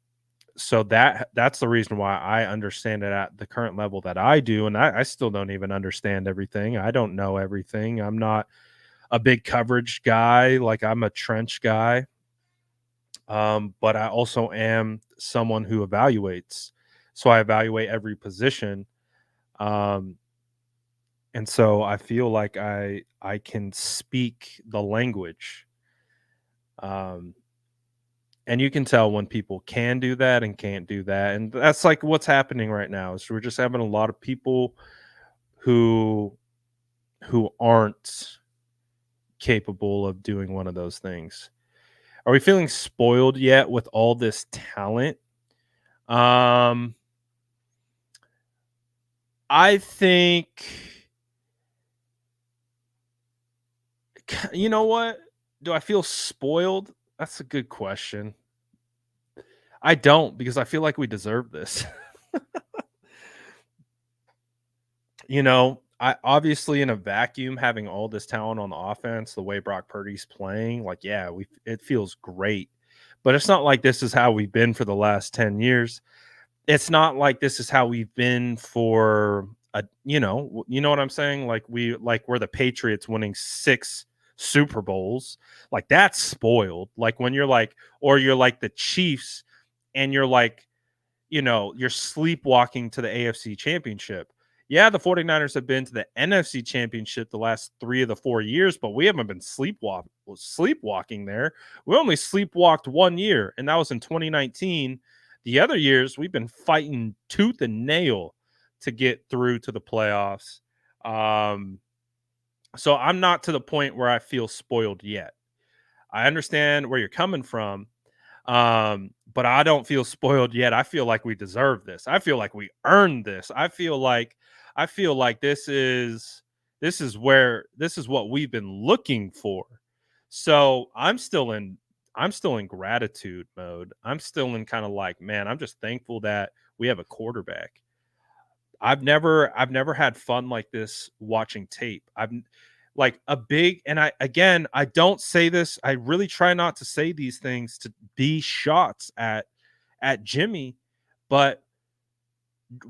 so that's the reason why I understand it at the current level that I do. And I still don't even understand everything. I don't know everything. I'm not a big coverage guy. Like I'm a trench guy. But I also am someone who evaluates. So I evaluate every position. Um, and so I feel like I can speak the language. Um, and you can tell when people can do that and can't do that. And that's like what's happening right now is we're just having a lot of people who who aren't capable of doing one of those things. Are we feeling spoiled yet with all this talent? Um I think you know what? Do I feel spoiled? That's a good question. I don't because I feel like we deserve this. I obviously in a vacuum having all this talent on the offense, the way Brock Purdy's playing, like yeah, we it feels great. But it's not like this is how we've been for the last 10 years. It's not like this is how we've been for you know what I'm saying? Like we're the Patriots winning 6 Super Bowls. Like that's spoiled. Like when you're like or you're like the Chiefs and you're like you're sleepwalking to the AFC Championship. Yeah, the 49ers have been to the NFC Championship the last 3 of the 4 years, but we haven't been sleepwalking there. We only sleepwalked 1 year, and that was in 2019. The other years, we've been fighting tooth and nail to get through to the playoffs. Um, so I'm not to the point where I feel spoiled yet. I understand where you're coming from, but I don't feel spoiled yet. I feel like we deserve this. I feel like we earned this. I feel like this is what we've been looking for. So I'm still in gratitude mode. I'm still in kind of like, man, I'm just thankful that we have a quarterback. I've never had fun like this watching tape. I've like a big and I don't say this. I really try not to say these things to be shots at Jimmy, but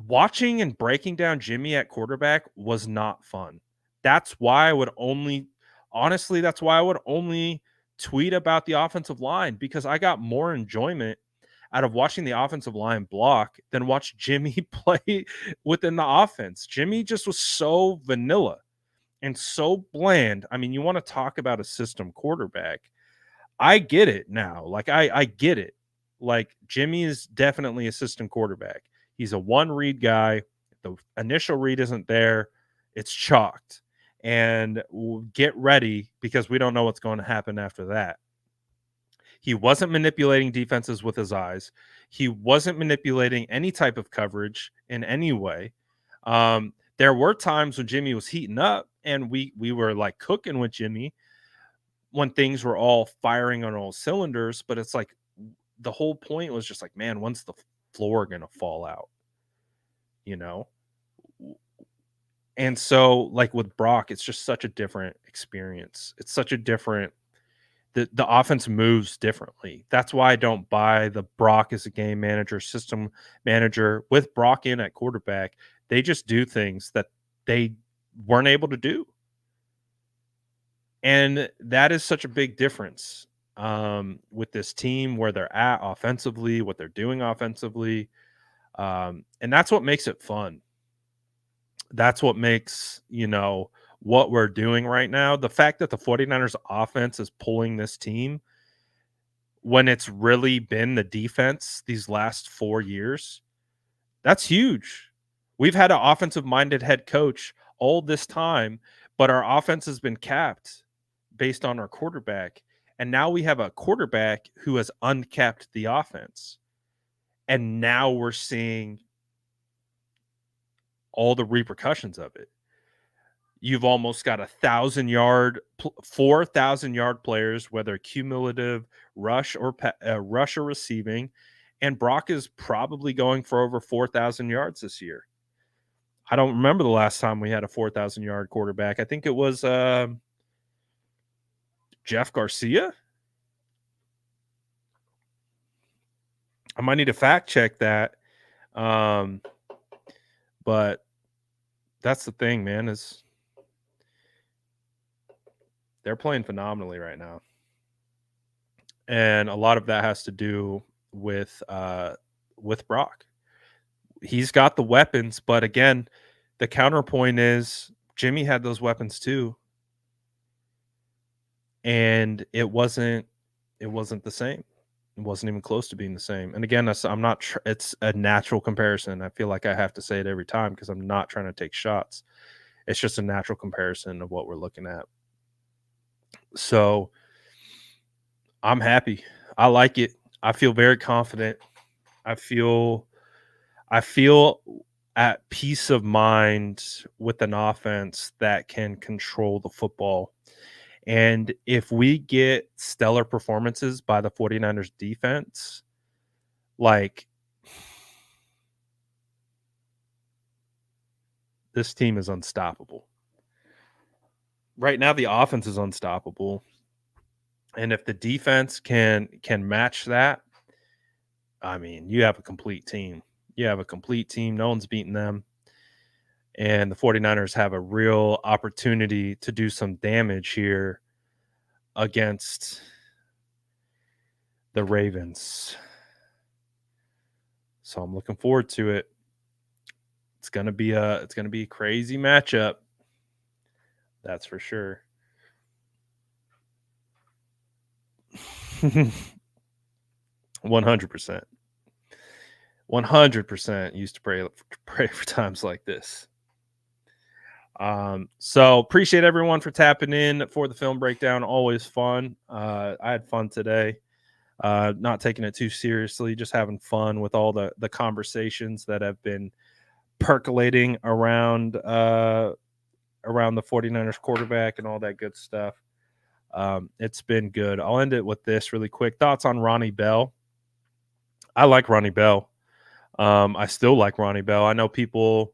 watching and breaking down Jimmy at quarterback was not fun. That's why I would only honestly that's why I would only tweet about the offensive line because I got more enjoyment out of watching the offensive line block than watch Jimmy play within the offense. Jimmy just was so vanilla and so bland. I mean, you want to talk about a system quarterback. I get it now. Like I get it. Like Jimmy is definitely a system quarterback. He's a one read guy. The initial read isn't there. It's chalked. And get ready because we don't know what's going to happen after that. He wasn't manipulating defenses with his eyes. He wasn't manipulating any type of coverage in any way. There were times when Jimmy was heating up and we were like cooking with Jimmy when things were all firing on all cylinders, but it's like the whole point was just like, man, when's the floor going to fall out? You know? And so like with Brock, it's just such a different experience. It's such a different the offense moves differently. That's why I don't buy the Brock as a game manager, system manager with Brock in at quarterback. They just do things that they weren't able to do. And that is such a big difference with this team, where they're at offensively, what they're doing offensively. And that's what makes it fun. That's what makes, what we're doing right now. The fact that the 49ers offense is pulling this team when it's really been the defense these last 4 years, that's huge. We've had an offensive-minded head coach all this time, but our offense has been capped based on our quarterback, and now we have a quarterback who has uncapped the offense, and now we're seeing all the repercussions of it. You've almost got 4,000-yard players, whether cumulative rush or receiving, and Brock is probably going for over 4,000 yards this year. I don't remember the last time we had a 4,000-yard quarterback. I think it was Jeff Garcia. I might need to fact check that. But that's the thing, man, is they're playing phenomenally right now. And a lot of that has to do with Brock. He's got the weapons, but again, the counterpoint is Jimmy had those weapons too. And it wasn't the same. It wasn't even close to being the same. And again, I'm not it's a natural comparison. I feel like I have to say it every time because I'm not trying to take shots. It's just a natural comparison of what we're looking at. So I'm happy. I like it. I feel very confident. I feel at peace of mind with an offense that can control the football. And if we get stellar performances by the 49ers defense, like, this team is unstoppable. Right now, the offense is unstoppable. And if the defense can match that, I mean, you have a complete team. You have a complete team. No one's beating them. And the 49ers have a real opportunity to do some damage here against the Ravens. So I'm looking forward to it. It's gonna be a crazy matchup. That's for sure. 100%. 100% used to pray for times like this. So appreciate everyone for tapping in for the film breakdown. Always fun. I had fun today. Not taking it too seriously, just having fun with all the conversations that have been percolating around the 49ers quarterback and all that good stuff. It's been good. I'll end it with this really quick. Thoughts on Ronnie Bell? I like Ronnie Bell. I still like Ronnie Bell. I know people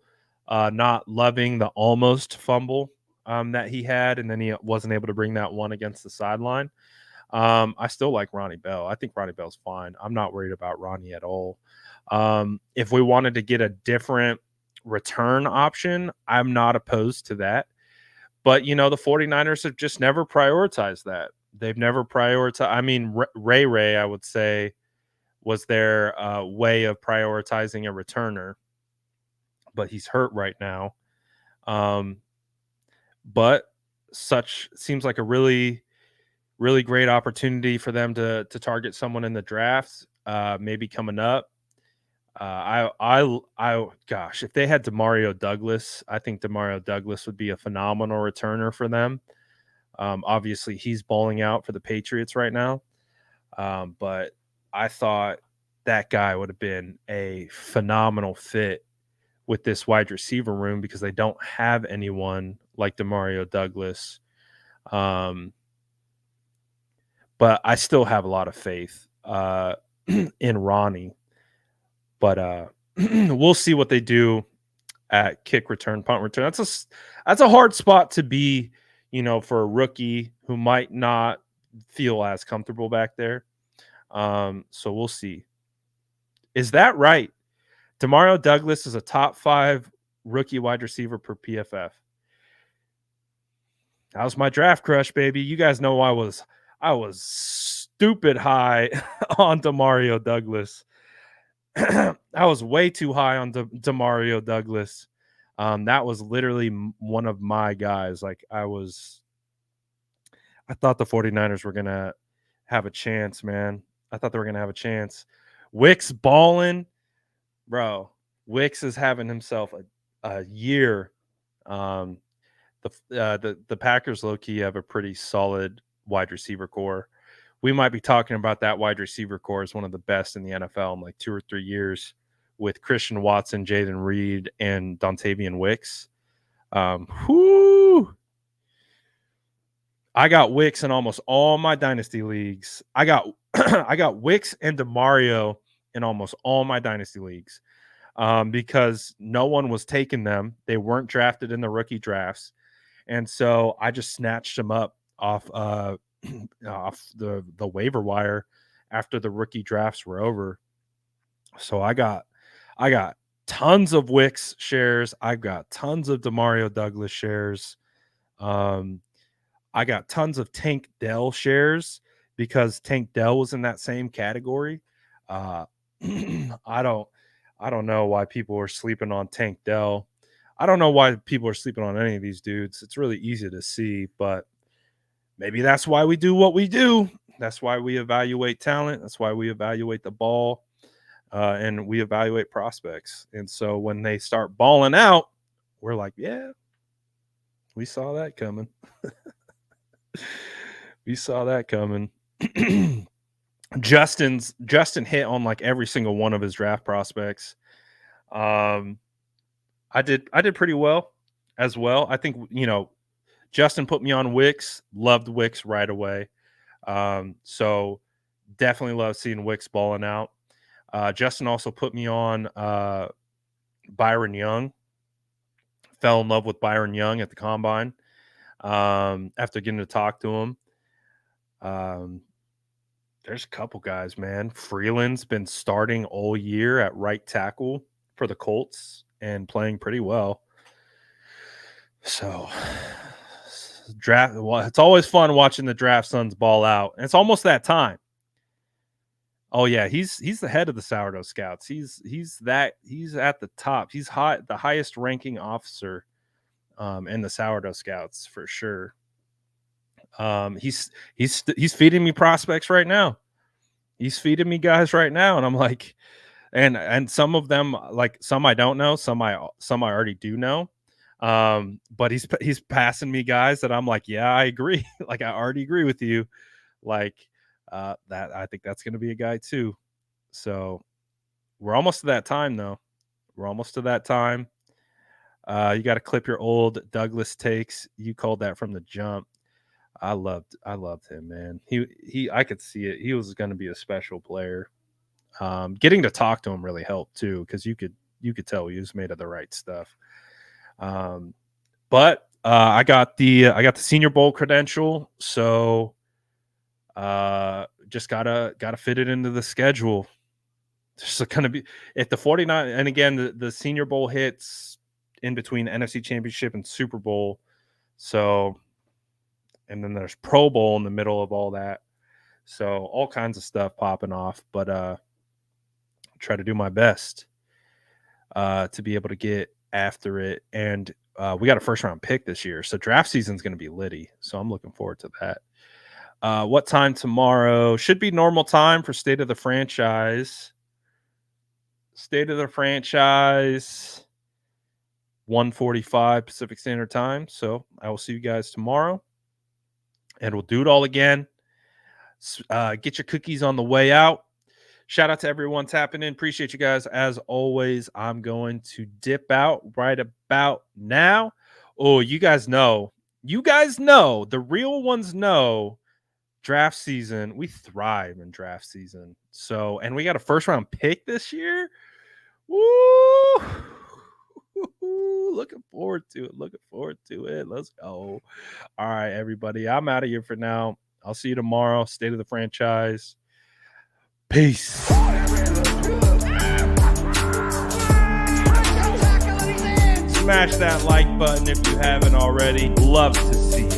not loving the almost fumble that he had, and then he wasn't able to bring that one against the sideline. I still like Ronnie Bell. I think Ronnie Bell's fine. I'm not worried about Ronnie at all. If we wanted to get a different return option, I'm not opposed to that. But, the 49ers have just never prioritized that. They've never prioritized. I mean, Ray, I would say, was their way of prioritizing a returner. But he's hurt right now. But seems like a really, really great opportunity for them to target someone in the draft, maybe coming up. Gosh, if they had Demario Douglas, I think Demario Douglas would be a phenomenal returner for them. Obviously, he's balling out for the Patriots right now, but I thought that guy would have been a phenomenal fit with this wide receiver room because they don't have anyone like Demario Douglas. But I still have a lot of faith in Ronnie. But we'll see what they do at kick return, punt return. That's a hard spot to be, for a rookie who might not feel as comfortable back there. So we'll see. Is that right? Demario Douglas is a top 5 rookie wide receiver per PFF. That was my draft crush, baby. You guys know I was stupid high on Demario Douglas. I was way too high on Demario Douglas. That was literally one of my guys. Like I thought the 49ers were going to have a chance, man. I thought they were going to have a chance. Wicks balling, bro. Wicks is having himself a year. The Packers low-key have a pretty solid wide receiver core. We might be talking about that wide receiver core as one of the best in the NFL in like 2 or 3 years with Christian Watson, Jaden Reed, and Dontavian Wicks. Whoo! I got Wicks in almost all my dynasty leagues. I got I got Wicks and DeMario in almost all my dynasty leagues because no one was taking them. They weren't drafted in the rookie drafts. And so I just snatched them up off off the waiver wire after the rookie drafts were over. So I got tons of Wicks shares. I've got tons of Demario Douglas shares. I got tons of Tank Dell shares because Tank Dell was in that same category. I don't know why people are sleeping on Tank Dell. I don't know why people are sleeping on any of these dudes. It's really easy to see, but maybe that's why we do what we do. That's why we evaluate talent. That's why we evaluate the ball, and we evaluate prospects. And so when they start balling out, we're like, yeah, we saw that coming. We saw that coming. Justin hit on like every single one of his draft prospects. I did pretty well as well. I think, Justin put me on Wicks, loved Wicks right away. So definitely love seeing Wicks balling out. Justin also put me on Byron Young. Fell in love with Byron Young at the combine after getting to talk to him. There's a couple guys, man. Freeland's been starting all year at right tackle for the Colts and playing pretty well. So draft. Well, it's always fun watching the draft sons ball out. And it's almost that time. Oh yeah, he's the head of the Sourdough Scouts. He's at the top. He's the highest ranking officer in the Sourdough Scouts for sure. He's feeding me prospects right now. He's feeding me guys right now, and I'm like, and some of them, like some I don't know, some I already do know. But he's passing me guys that I'm like, yeah, I agree. Like I already agree with you. Like that I think that's gonna be a guy too. So we're almost to that time though. We're almost to that time. You got to clip your old Douglas takes. You called that from the jump. I loved him, man. I could see it. He was going to be a special player. Getting to talk to him really helped too, because you could tell he was made of the right stuff. But I got the Senior Bowl credential, so just gotta fit it into the schedule. There's going to be if the 49, and again the Senior Bowl hits in between NFC Championship and Super Bowl, so. And then there's Pro Bowl in the middle of all that. So all kinds of stuff popping off. But try to do my best to be able to get after it. And we got a first round pick this year. So draft season is going to be litty. So I'm looking forward to that. What time tomorrow? Should be normal time for State of the Franchise. State of the Franchise, 1:45 Pacific Standard Time. So I will see you guys tomorrow, and we'll do it all again. Get your cookies on the way out. Shout out to everyone tapping in. Appreciate you guys. As always, I'm going to dip out right about now. Oh, you guys know, the real ones know draft season. We thrive in draft season. So, and we got a first round pick this year. Woo! Looking forward to it. Let's go. All right, everybody. I'm out of here for now. I'll see you tomorrow. State of the Franchise. Peace. Smash that like button if you haven't already. Love to see you.